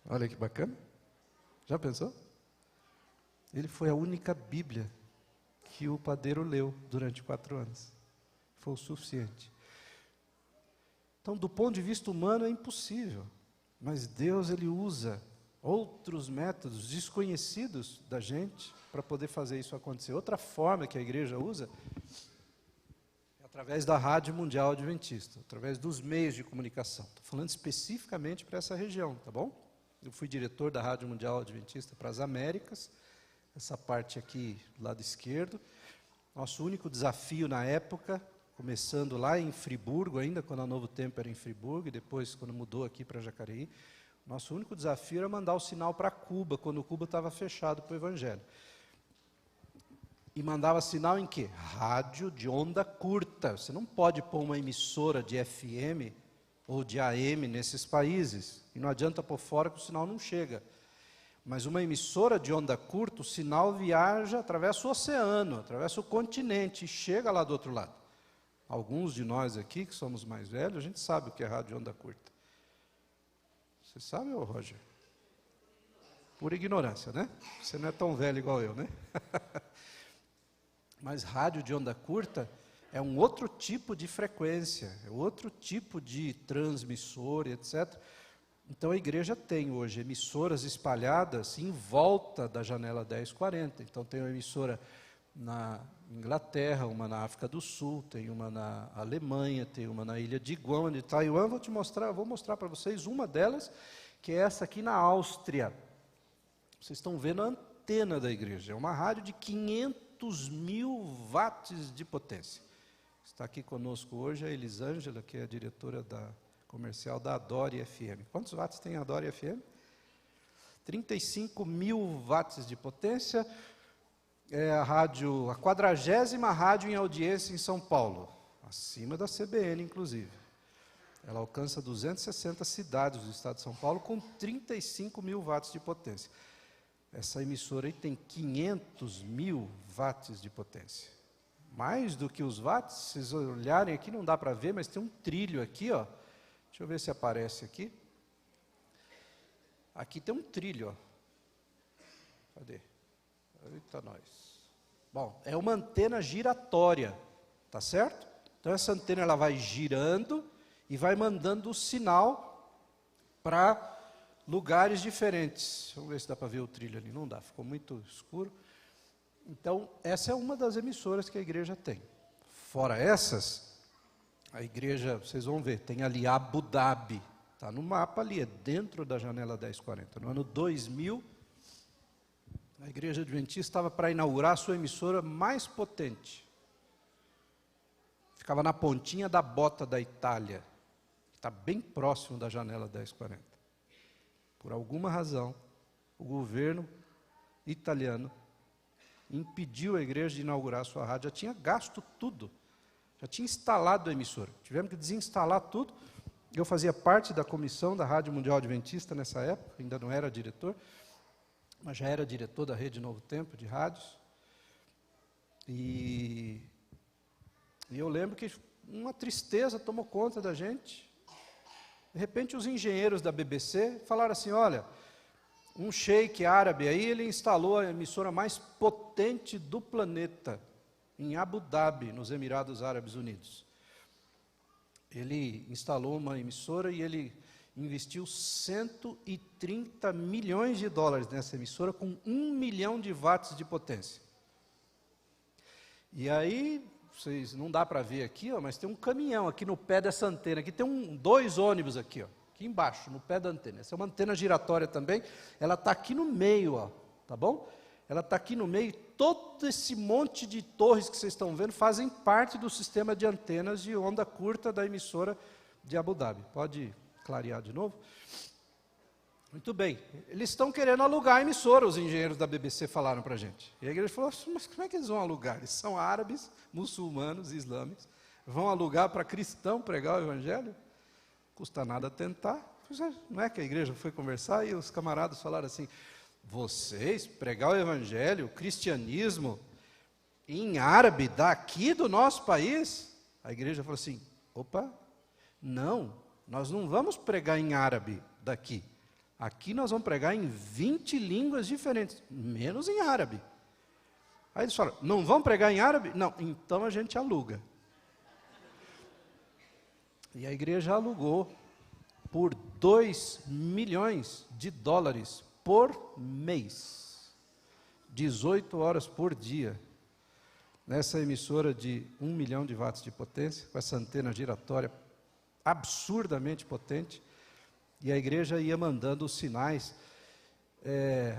S1: Olha que bacana. Já pensou? Ele foi a única Bíblia que o padeiro leu durante 4 anos. Foi o suficiente. Então, do ponto de vista humano, é impossível. Mas Deus, Ele usa outros métodos desconhecidos da gente para poder fazer isso acontecer. Outra forma que a igreja usa é através da Rádio Mundial Adventista, através dos meios de comunicação. Estou falando especificamente para essa região, tá bom? Eu fui diretor da Rádio Mundial Adventista para as Américas, essa parte aqui do lado esquerdo. Nosso único desafio na época, começando lá em Friburgo ainda, quando a Novo Tempo era em Friburgo, e depois quando mudou aqui para Jacareí, nosso único desafio era mandar o sinal para Cuba, quando Cuba estava fechado para o Evangelho. E mandava sinal em quê? Rádio de onda curta. Você não pode pôr uma emissora de FM ou de AM nesses países, e não adianta pôr fora que o sinal não chega. Mas uma emissora de onda curta, o sinal viaja, atravessa o oceano, atravessa o continente e chega lá do outro lado. Alguns de nós aqui, que somos mais velhos, a gente sabe o que é rádio de onda curta. Você sabe, ô Roger? Por ignorância, né? Você não é tão velho igual eu, né? Mas rádio de onda curta é um outro tipo de frequência, é outro tipo de transmissor, etc. Então a igreja tem hoje emissoras espalhadas em volta da janela 1040. Então tem uma emissora na Inglaterra, uma na África do Sul, tem uma na Alemanha, tem uma na ilha de Guam, de Taiwan. Vou mostrar para vocês uma delas, que é essa aqui na Áustria. Vocês estão vendo a antena da igreja. É uma rádio de 500.000 watts de potência. Está aqui conosco hoje a Elisângela, que é a diretora comercial da Adore FM. Quantos watts tem a Adore FM? 35.000 watts de potência. É a 40ª rádio em audiência em São Paulo, acima da CBN, inclusive. Ela alcança 260 cidades do estado de São Paulo com 35.000 watts de potência. Essa emissora aí tem 500.000 watts de potência. Mais do que os watts, se vocês olharem aqui, não dá para ver, mas tem um trilho aqui, ó. Deixa eu ver se aparece aqui. Aqui tem um trilho, ó. Cadê? Eita, nós. Bom, é uma antena giratória, tá certo? Então essa antena ela vai girando e vai mandando o sinal para lugares diferentes. Vamos ver se dá para ver o trilho ali. Não dá, ficou muito escuro. Então, essa é uma das emissoras que a igreja tem. Fora essas, a igreja, vocês vão ver, tem ali Abu Dhabi. Está no mapa ali, é dentro da janela 1040. No ano 2000, a igreja adventista estava para inaugurar a sua emissora mais potente. Ficava na pontinha da bota da Itália. Está bem próximo da janela 1040. Por alguma razão, o governo italiano impediu a igreja de inaugurar a sua rádio. Já tinha gasto tudo, já tinha instalado a emissora. Tivemos que desinstalar tudo. Eu fazia parte da comissão da Rádio Mundial Adventista nessa época, ainda não era diretor, mas já era diretor da Rede Novo Tempo de rádios. E eu lembro que uma tristeza tomou conta da gente. De repente, os engenheiros da BBC falaram assim: olha, um sheik árabe aí, ele instalou a emissora mais potente do planeta, em Abu Dhabi, nos Emirados Árabes Unidos. Ele instalou uma emissora e ele investiu 130 milhões de dólares nessa emissora, com 1 milhão de watts de potência. E aí, vocês não dá para ver aqui, ó, mas tem um caminhão aqui no pé dessa antena. Aqui tem 2 ônibus aqui, ó. Aqui embaixo, no pé da antena. Essa é uma antena giratória também. Ela está aqui no meio, ó, tá bom? Ela está aqui no meio. Todo esse monte de torres que vocês estão vendo fazem parte do sistema de antenas de onda curta da emissora de Abu Dhabi. Pode clarear de novo? Muito bem. Eles estão querendo alugar a emissora, os engenheiros da BBC falaram para a gente. E a igreja falou: mas como é que eles vão alugar? Eles são árabes, muçulmanos, islâmicos. Vão alugar para cristão pregar o evangelho? Custa nada tentar. Não é que a igreja foi conversar e os camaradas falaram assim: vocês pregar o evangelho, o cristianismo, em árabe, daqui do nosso país? A igreja falou assim: opa, não, nós não vamos pregar em árabe daqui. Aqui nós vamos pregar em 20 línguas diferentes, menos em árabe. Aí eles falaram: não vão pregar em árabe? Não, então a gente aluga. E a igreja alugou por 2 milhões de dólares por mês, 18 horas por dia, nessa emissora de 1 milhão de watts de potência, com essa antena giratória absurdamente potente, e a igreja ia mandando os sinais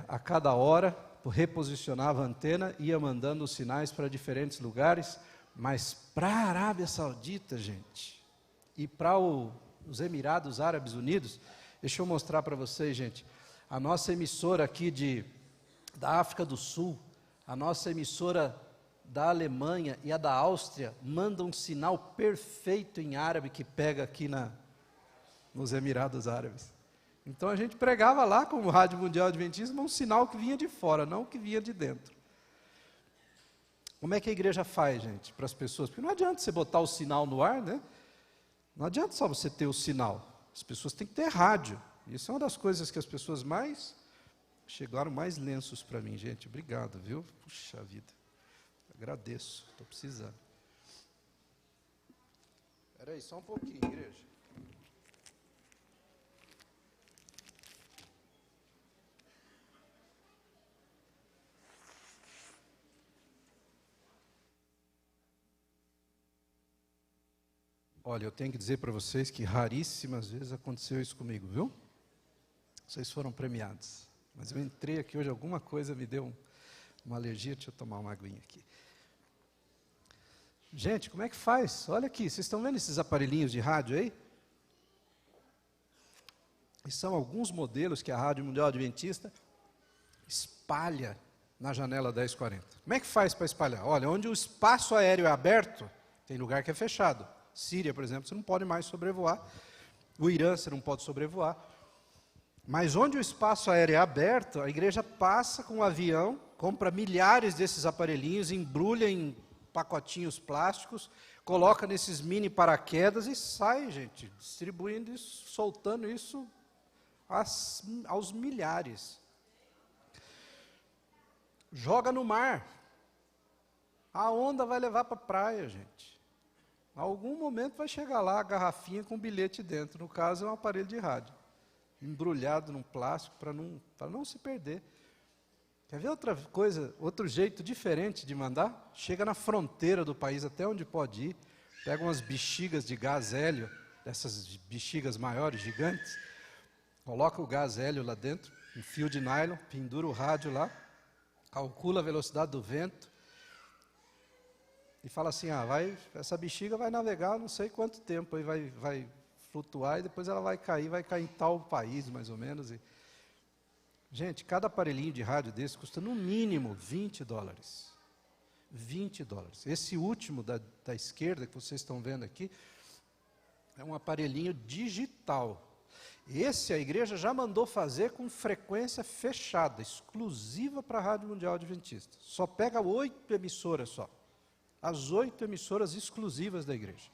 S1: a cada hora, reposicionava a antena, ia mandando os sinais para diferentes lugares, mas para a Arábia Saudita, gente, e para os Emirados Árabes Unidos, deixa eu mostrar para vocês, gente, a nossa emissora aqui da África do Sul, a nossa emissora da Alemanha e a da Áustria mandam um sinal perfeito em árabe que pega aqui nos Emirados Árabes. Então a gente pregava lá como Rádio Mundial Adventista um sinal que vinha de fora, não que vinha de dentro. Como é que a igreja faz, gente, para as pessoas? Porque não adianta você botar o sinal no ar, né? Não adianta só você ter o sinal. As pessoas têm que ter rádio. Isso é uma das coisas que as pessoas mais Chegaram mais lenços para mim, gente. Obrigado, viu? Puxa vida. Agradeço, estou precisando. Espera aí, só um pouquinho, igreja. Olha, eu tenho que dizer para vocês que raríssimas vezes aconteceu isso comigo, viu? Vocês foram premiados. Mas eu entrei aqui hoje, alguma coisa me deu uma alergia. Deixa eu tomar uma aguinha aqui. Gente, como é que faz? Olha aqui, vocês estão vendo esses aparelhinhos de rádio aí? E são alguns modelos que a Rádio Mundial Adventista espalha na janela 1040. Como é que faz para espalhar? Olha, onde o espaço aéreo é aberto, tem lugar que é fechado. Síria, por exemplo, você não pode mais sobrevoar. O Irã, você não pode sobrevoar. Mas onde o espaço aéreo é aberto, a igreja passa com um avião, compra milhares desses aparelhinhos, embrulha em pacotinhos plásticos, coloca nesses mini paraquedas e sai, gente, distribuindo isso, soltando isso aos milhares. Joga no mar. A onda vai levar para a praia, gente. Algum momento vai chegar lá a garrafinha com bilhete dentro. No caso, é um aparelho de rádio, embrulhado num plástico para não se perder. Quer ver outra coisa, outro jeito diferente de mandar? Chega na fronteira do país, até onde pode ir, pega umas bexigas de gás hélio, dessas bexigas maiores, gigantes, coloca o gás hélio lá dentro, um fio de nylon, pendura o rádio lá, calcula a velocidade do vento, e fala assim, essa bexiga vai navegar não sei quanto tempo, aí vai flutuar, e depois ela vai cair em tal país, mais ou menos. Gente, cada aparelhinho de rádio desse custa no mínimo $20. $20. Esse último da esquerda, que vocês estão vendo aqui, é um aparelhinho digital. Esse a igreja já mandou fazer com frequência fechada, exclusiva para a Rádio Mundial Adventista. Só pega 8 emissoras só. As 8 emissoras exclusivas da igreja.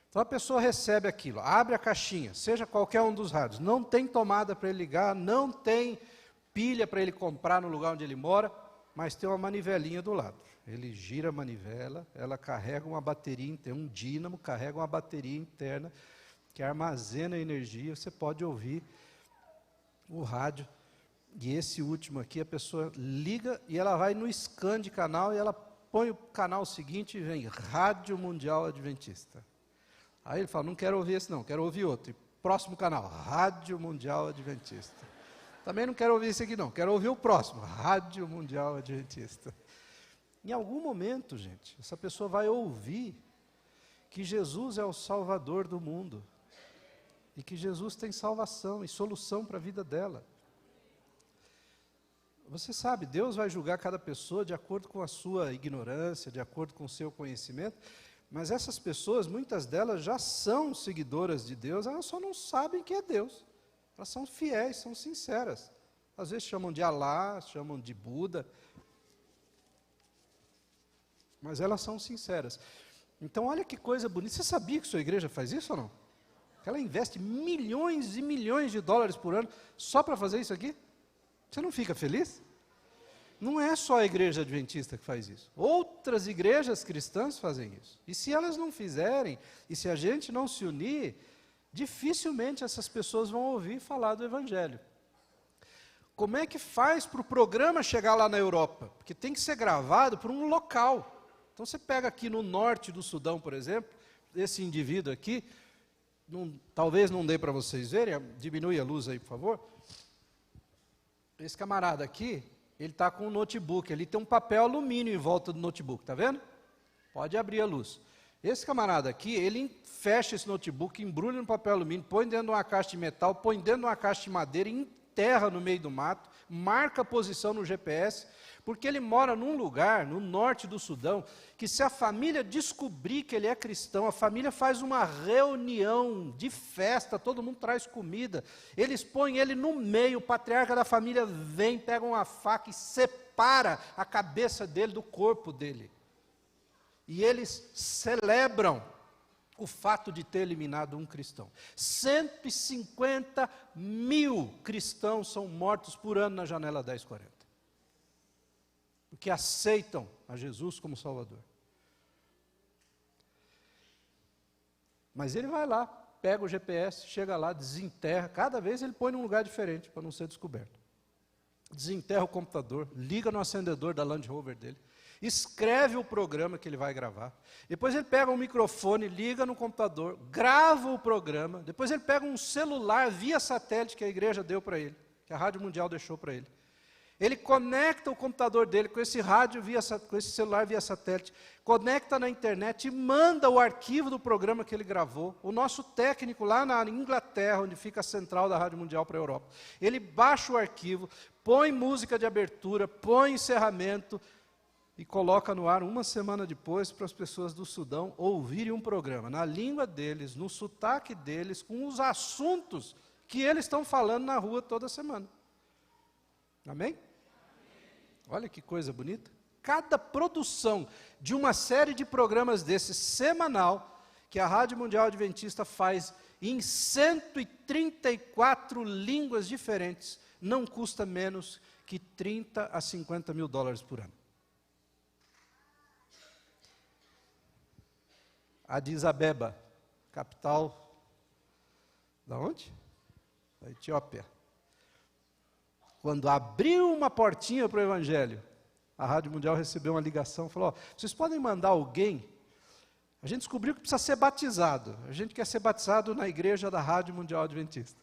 S1: Então a pessoa recebe aquilo, abre a caixinha, seja qualquer um dos rádios, não tem tomada para ele ligar, não tem pilha para ele comprar no lugar onde ele mora, mas tem uma manivelinha do lado. Ele gira a manivela, ela carrega uma bateria interna, um dínamo, carrega uma bateria interna, que armazena energia, você pode ouvir o rádio. E esse último aqui, a pessoa liga e ela vai no scan de canal e ela põe o canal seguinte e vem Rádio Mundial Adventista. Aí ele fala, não quero ouvir esse não, quero ouvir outro. E próximo canal, Rádio Mundial Adventista. Também não quero ouvir esse aqui não, quero ouvir o próximo, Rádio Mundial Adventista. Em algum momento, gente, essa pessoa vai ouvir que Jesus é o Salvador do mundo. E que Jesus tem salvação e solução para a vida dela. Você sabe, Deus vai julgar cada pessoa de acordo com a sua ignorância, de acordo com o seu conhecimento, mas essas pessoas, muitas delas já são seguidoras de Deus, elas só não sabem que é Deus. Elas são fiéis, são sinceras. Às vezes chamam de Alá, chamam de Buda, mas elas são sinceras. Então olha que coisa bonita. Você sabia que sua igreja faz isso ou não? Que ela investe milhões e milhões de dólares por ano só para fazer isso aqui? Você não fica feliz? Não é só a igreja adventista que faz isso. Outras igrejas cristãs fazem isso. E se elas não fizerem, e se a gente não se unir, dificilmente essas pessoas vão ouvir falar do Evangelho. Como é que faz para o programa chegar lá na Europa? Porque tem que ser gravado por um local. Então você pega aqui no norte do Sudão, por exemplo, esse indivíduo aqui, talvez não dê para vocês verem, diminui a luz aí, por favor. Esse camarada aqui, ele está com um notebook, ele tem um papel alumínio em volta do notebook, está vendo? Pode abrir a luz. Esse camarada aqui, ele fecha esse notebook, embrulha no papel alumínio, põe dentro de uma caixa de metal, põe dentro de uma caixa de madeira, enterra no meio do mato, marca a posição no GPS, porque ele mora num lugar, no norte do Sudão, que se a família descobrir que ele é cristão, a família faz uma reunião de festa, todo mundo traz comida, eles põem ele no meio, o patriarca da família vem, pega uma faca e separa a cabeça dele do corpo dele. E eles celebram o fato de ter eliminado um cristão. 150 mil cristãos são mortos por ano na janela 1040. Porque aceitam a Jesus como Salvador. Mas ele vai lá, pega o GPS, chega lá, desenterra, cada vez ele põe num lugar diferente para não ser descoberto. Desenterra o computador, liga no acendedor da Land Rover dele, escreve o programa que ele vai gravar, depois ele pega um microfone, liga no computador, grava o programa, depois ele pega um celular via satélite que a igreja deu para ele, que a Rádio Mundial deixou para ele. Ele conecta o computador dele com esse rádio, com esse celular via satélite, conecta na internet e manda o arquivo do programa que ele gravou. O nosso técnico lá na Inglaterra, onde fica a central da Rádio Mundial para a Europa, ele baixa o arquivo, põe música de abertura, põe encerramento e coloca no ar uma semana depois para as pessoas do Sudão ouvirem um programa na língua deles, no sotaque deles, com os assuntos que eles estão falando na rua toda semana. Amém? Olha que coisa bonita. Cada produção de uma série de programas desses semanal, que a Rádio Mundial Adventista faz em 134 línguas diferentes, não custa menos que 30 a 50 mil dólares por ano. Addis Abeba, capital da onde? Da Etiópia. Quando abriu uma portinha para o Evangelho, a Rádio Mundial recebeu uma ligação, falou, vocês podem mandar alguém? A gente descobriu que precisa ser batizado. A gente quer ser batizado na igreja da Rádio Mundial Adventista.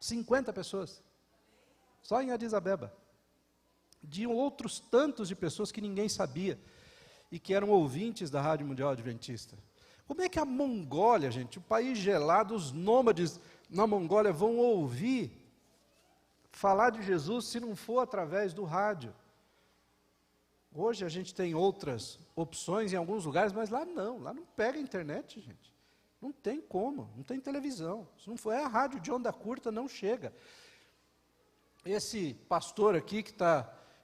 S1: 50 pessoas. Só em Addis Abeba. De outros tantos de pessoas que ninguém sabia e que eram ouvintes da Rádio Mundial Adventista. Como é que a Mongólia, gente, o país gelado, os nômades na Mongólia vão ouvir falar de Jesus se não for através do rádio? Hoje a gente tem outras opções em alguns lugares, mas lá não pega internet, gente. Não tem como, não tem televisão. Se não for a rádio de onda curta, não chega. Esse pastor aqui,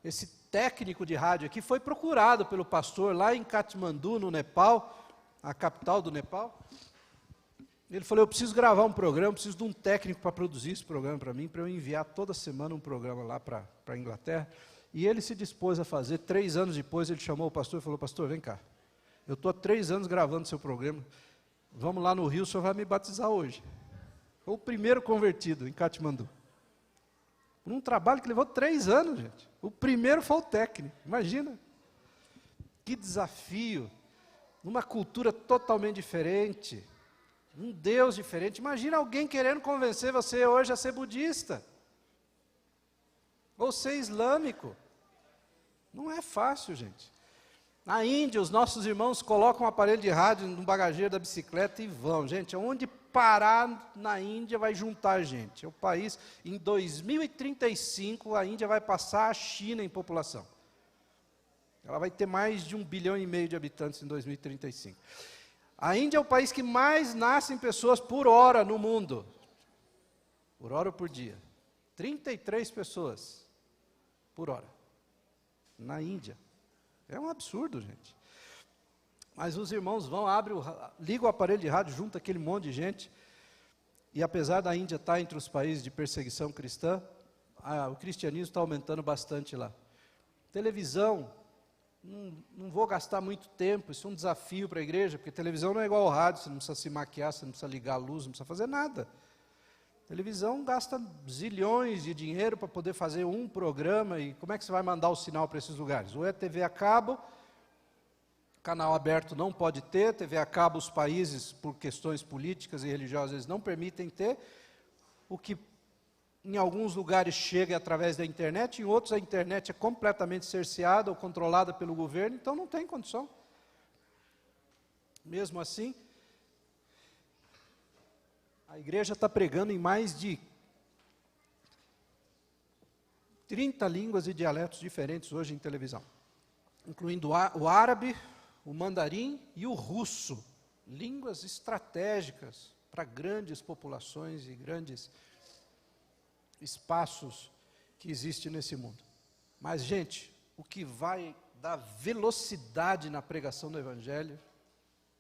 S1: esse técnico de rádio aqui, foi procurado pelo pastor lá em Katmandu, no Nepal, a capital do Nepal. Ele falou, eu preciso gravar um programa, preciso de um técnico para produzir esse programa para mim, para eu enviar toda semana um programa lá para a Inglaterra. E ele se dispôs a fazer. 3 anos depois, ele chamou o pastor e falou, pastor, vem cá, eu estou há 3 anos gravando seu programa, vamos lá no Rio, o senhor vai me batizar hoje. Foi o primeiro convertido em Katmandu. Um trabalho que levou 3 anos, gente. O primeiro foi o técnico, imagina. Que desafio, numa cultura totalmente diferente, um Deus diferente. Imagina alguém querendo convencer você hoje a ser budista, ou ser islâmico. Não é fácil, gente. Na Índia, os nossos irmãos colocam um aparelho de rádio no bagageiro da bicicleta e vão. Gente, onde parar na Índia vai juntar gente. É o país, em 2035, a Índia vai passar a China em população. Ela vai ter mais de 1,5 bilhão de habitantes em 2035. A Índia é o país que mais nascem pessoas por hora no mundo. Por hora ou por dia. 33 pessoas por hora. Na Índia. É um absurdo, gente. Mas os irmãos vão, ligam o aparelho de rádio, junta aquele monte de gente. E apesar da Índia estar entre os países de perseguição cristã, o cristianismo está aumentando bastante lá. Televisão, não vou gastar muito tempo, isso é um desafio para a igreja, porque televisão não é igual ao rádio, você não precisa se maquiar, você não precisa ligar a luz, não precisa fazer nada. Televisão gasta zilhões de dinheiro para poder fazer um programa, e como é que você vai mandar o sinal para esses lugares? Ou é TV a cabo, canal aberto não pode ter, TV a cabo os países, por questões políticas e religiosas, eles não permitem ter, o que em alguns lugares chega através da internet, em outros a internet é completamente cerceada ou controlada pelo governo, então não tem condição. Mesmo assim, a igreja está pregando em mais de 30 línguas e dialetos diferentes hoje em televisão, incluindo o árabe, o mandarim e o russo, línguas estratégicas para grandes populações e grandes espaços que existem nesse mundo. Mas, gente, o que vai dar velocidade na pregação do Evangelho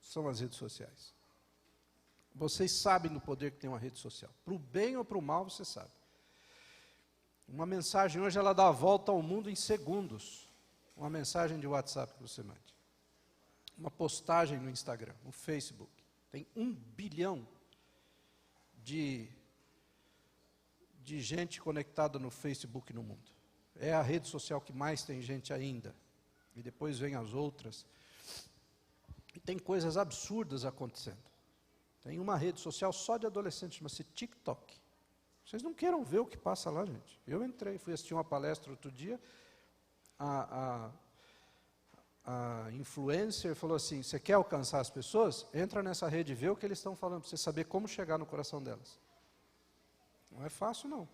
S1: são as redes sociais. Vocês sabem do poder que tem uma rede social. Para o bem ou para o mal, você sabe. Uma mensagem hoje, ela dá a volta ao mundo em segundos. Uma mensagem de WhatsApp que você mande. Uma postagem no Instagram, no Facebook. Tem 1 bilhão de gente conectada no Facebook no mundo. É a rede social que mais tem gente ainda. E depois vem as outras. E tem coisas absurdas acontecendo. Tem uma rede social só de adolescentes, chama-se TikTok. Vocês não queiram ver o que passa lá, gente. Eu entrei, fui assistir uma palestra outro dia. A influencer falou assim, você quer alcançar as pessoas? Entra nessa rede e vê o que eles estão falando, para você saber como chegar no coração delas. Não é fácil, não.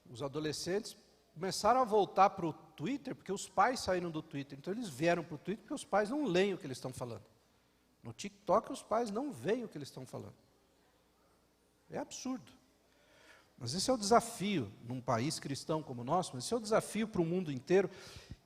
S1: Os adolescentes começaram a voltar para o Twitter, porque os pais saíram do Twitter. Então eles vieram para o Twitter, porque os pais não leem o que eles estão falando. No TikTok, os pais não veem o que eles estão falando. É absurdo. Mas esse é o desafio, num país cristão como o nosso, mas esse é o desafio para o mundo inteiro,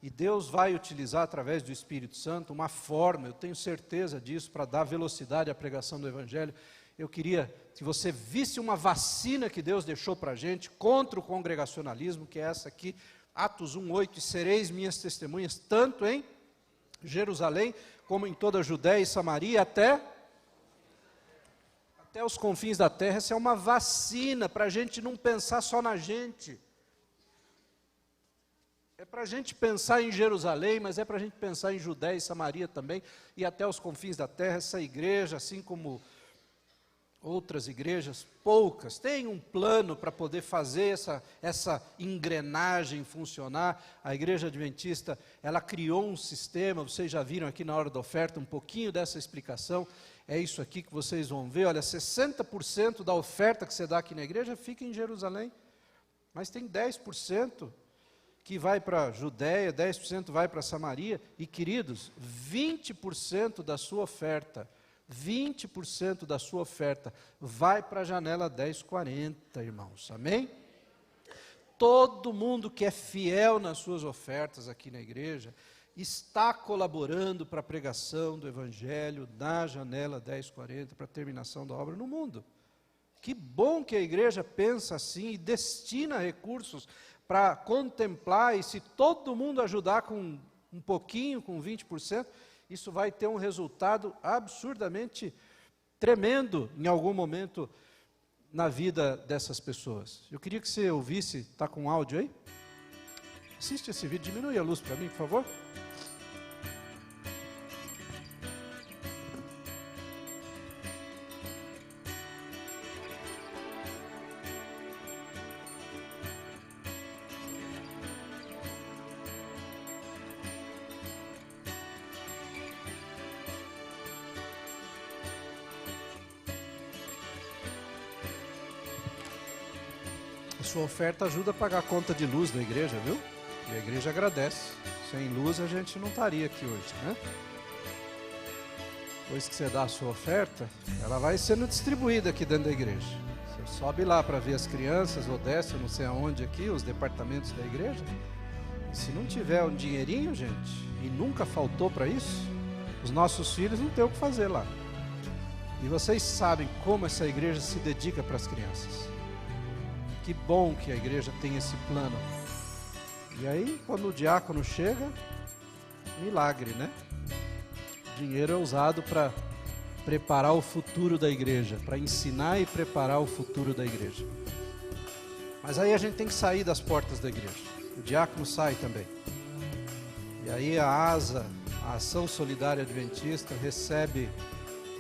S1: e Deus vai utilizar, através do Espírito Santo, uma forma, eu tenho certeza disso, para dar velocidade à pregação do Evangelho. Eu queria que você visse uma vacina que Deus deixou para a gente, contra o congregacionalismo, que é essa aqui, Atos 1:8, e sereis minhas testemunhas, tanto em Jerusalém, como em toda a Judéia e Samaria, até os confins da terra. Essa é uma vacina para a gente não pensar só na gente. É para a gente pensar em Jerusalém, mas é para a gente pensar em Judéia e Samaria também, e até os confins da terra. Essa igreja, assim como outras igrejas, poucas, tem um plano para poder fazer essa engrenagem funcionar. A Igreja Adventista, ela criou um sistema, vocês já viram aqui na hora da oferta um pouquinho dessa explicação. É isso aqui que vocês vão ver. Olha, 60% da oferta que você dá aqui na igreja fica em Jerusalém, mas tem 10% que vai para a Judéia, 10% vai para Samaria, e queridos, 20% da sua oferta, 20% da sua oferta vai para a janela 1040, irmãos, amém? Todo mundo que é fiel nas suas ofertas aqui na igreja, está colaborando para a pregação do Evangelho na janela 1040, para a terminação da obra no mundo. Que bom que a igreja pensa assim e destina recursos para contemplar, e se todo mundo ajudar com um pouquinho, com 20%, isso vai ter um resultado absurdamente tremendo em algum momento na vida dessas pessoas. Eu queria que você ouvisse, está com áudio aí? Assiste esse vídeo, diminui a luz para mim, por favor. A sua oferta ajuda a pagar a conta de luz da igreja, viu? E a igreja agradece. Sem luz a gente não estaria aqui hoje, né? Depois que você dá a sua oferta, ela vai sendo distribuída aqui dentro da igreja. Você sobe lá para ver as crianças, ou desce, eu não sei aonde aqui, os departamentos da igreja. E se não tiver um dinheirinho, gente, e nunca faltou para isso, os nossos filhos não têm o que fazer lá. E vocês sabem como essa igreja se dedica para as crianças. Que bom que a igreja tem esse plano. E aí, quando o diácono chega, milagre, né? O dinheiro é usado para preparar o futuro da igreja, para ensinar e preparar o futuro da igreja. Mas aí a gente tem que sair das portas da igreja. O diácono sai também. E aí a ASA, a Ação Solidária Adventista, recebe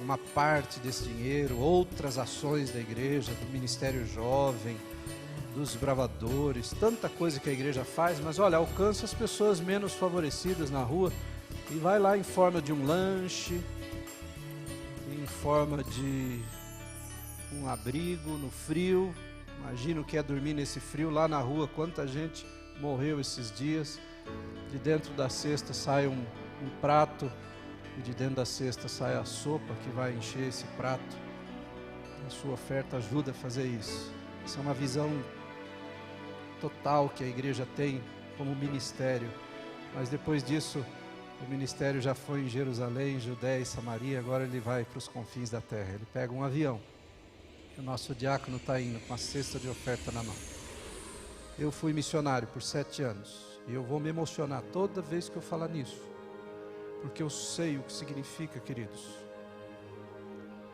S1: uma parte desse dinheiro, outras ações da igreja, do Ministério Jovem, dos bravadores, tanta coisa que a igreja faz, mas olha, alcança as pessoas menos favorecidas na rua e vai lá em forma de um lanche, em forma de um abrigo no frio. Imagina o que é dormir nesse frio lá na rua, quanta gente morreu esses dias. De dentro da cesta sai um prato, e de dentro da cesta sai a sopa que vai encher esse prato. A sua oferta ajuda a fazer isso. Essa é uma visão total que a igreja tem como ministério. Mas depois disso, O ministério já foi em Jerusalém, Judéia e Samaria, agora ele vai para os confins da terra. Ele pega um avião. E o nosso diácono está indo com a cesta de oferta na mão. Eu fui missionário por 7 anos. E eu vou me emocionar toda vez que eu falar nisso. Porque eu sei o que significa, queridos,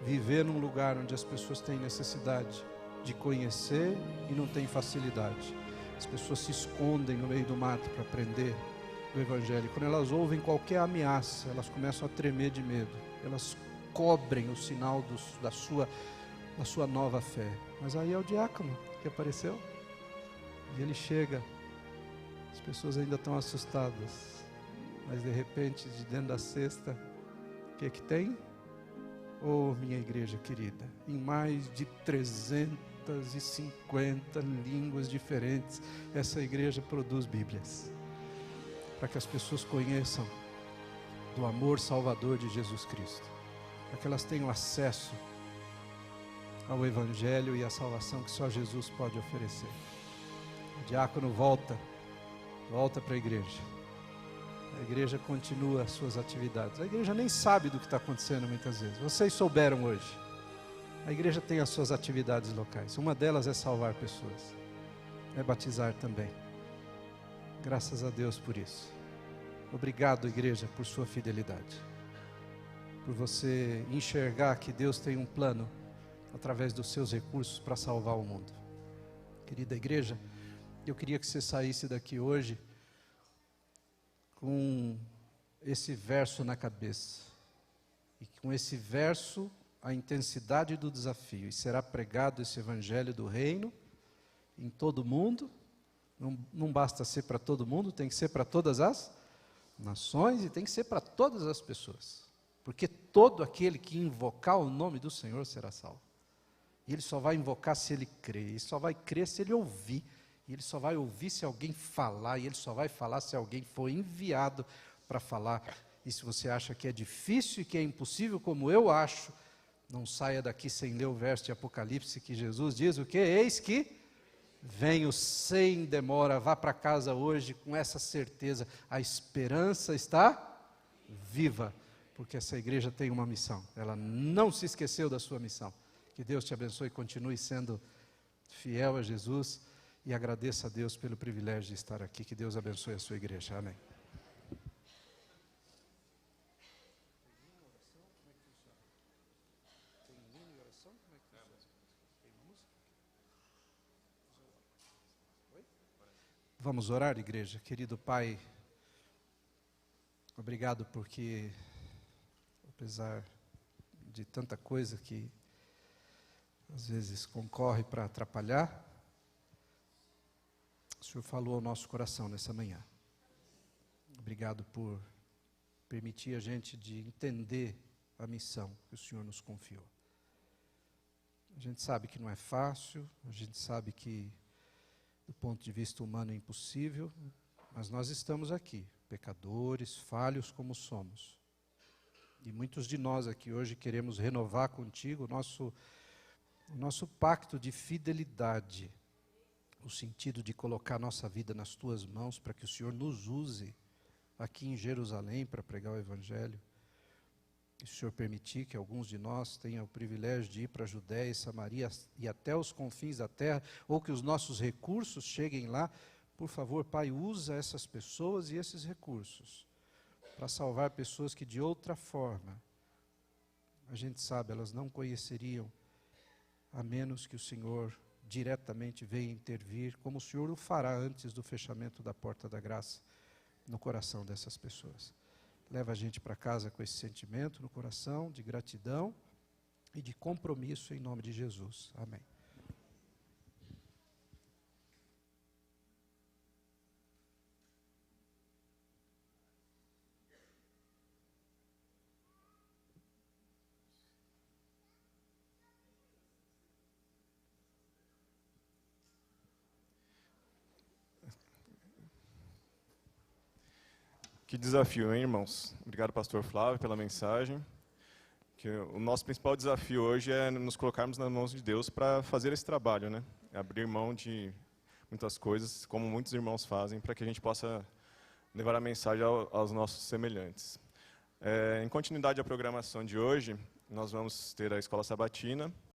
S1: viver num lugar onde as pessoas têm necessidade de conhecer e não têm facilidade. As pessoas se escondem no meio do mato para aprender do Evangelho. Quando elas ouvem qualquer ameaça, elas começam a tremer de medo. Elas cobrem o sinal da sua nova fé. Mas aí é o diácono que apareceu. E ele chega. As pessoas ainda estão assustadas. Mas de repente, de dentro da cesta, o que tem? Oh, minha igreja querida, em mais de 350 línguas diferentes, essa igreja produz Bíblias. Para que as pessoas conheçam do amor salvador de Jesus Cristo. Para que elas tenham acesso ao Evangelho e à salvação que só Jesus pode oferecer. O diácono volta para a igreja. A igreja continua as suas atividades. A igreja nem sabe do que está acontecendo muitas vezes. Vocês souberam hoje. A igreja tem as suas atividades locais. Uma delas é salvar pessoas. É batizar também. Graças a Deus por isso. Obrigado, igreja, por sua fidelidade. Por você enxergar que Deus tem um plano através dos seus recursos para salvar o mundo. Querida igreja, eu queria que você saísse daqui hoje com esse verso na cabeça. E com esse verso, a intensidade do desafio. E será pregado esse evangelho do reino em todo o mundo. Não basta ser para todo mundo, tem que ser para todas as nações e tem que ser para todas as pessoas. Porque todo aquele que invocar o nome do Senhor será salvo. E ele só vai invocar se ele crer. Ele só vai crer se ele ouvir. E ele só vai ouvir se alguém falar, e ele só vai falar se alguém for enviado para falar. E se você acha que é difícil e que é impossível, como eu acho, não saia daqui sem ler o verso de Apocalipse que Jesus diz o quê? Eis que venho sem demora, vá para casa hoje com essa certeza. A esperança está viva, porque essa igreja tem uma missão. Ela não se esqueceu da sua missão. Que Deus te abençoe e continue sendo fiel a Jesus. E agradeça a Deus pelo privilégio de estar aqui. Que Deus abençoe a sua igreja. Amém. Vamos orar, igreja. Querido Pai, obrigado porque, apesar de tanta coisa que às vezes concorre para atrapalhar, o Senhor falou ao nosso coração nessa manhã. Obrigado por permitir a gente de entender a missão que o Senhor nos confiou. A gente sabe que não é fácil, a gente sabe que do ponto de vista humano é impossível, mas nós estamos aqui, pecadores, falhos como somos. E muitos de nós aqui hoje queremos renovar contigo o nosso pacto de fidelidade, no sentido de colocar nossa vida nas tuas mãos para que o Senhor nos use aqui em Jerusalém para pregar o Evangelho. E se o Senhor permitir que alguns de nós tenham o privilégio de ir para a Judéia e Samaria e até os confins da terra, ou que os nossos recursos cheguem lá, por favor, Pai, usa essas pessoas e esses recursos para salvar pessoas que de outra forma, a gente sabe, elas não conheceriam, a menos que o Senhor diretamente venha intervir, como o Senhor o fará antes do fechamento da porta da graça no coração dessas pessoas. Leva a gente para casa com esse sentimento no coração de gratidão e de compromisso em nome de Jesus. Amém.
S2: Que desafio, hein, irmãos? Obrigado, pastor Flávio, pela mensagem. Que o nosso principal desafio hoje é nos colocarmos nas mãos de Deus para fazer esse trabalho, né? Abrir mão de muitas coisas, como muitos irmãos fazem, para que a gente possa levar a mensagem aos nossos semelhantes. Em continuidade à programação de hoje, nós vamos ter a Escola Sabatina,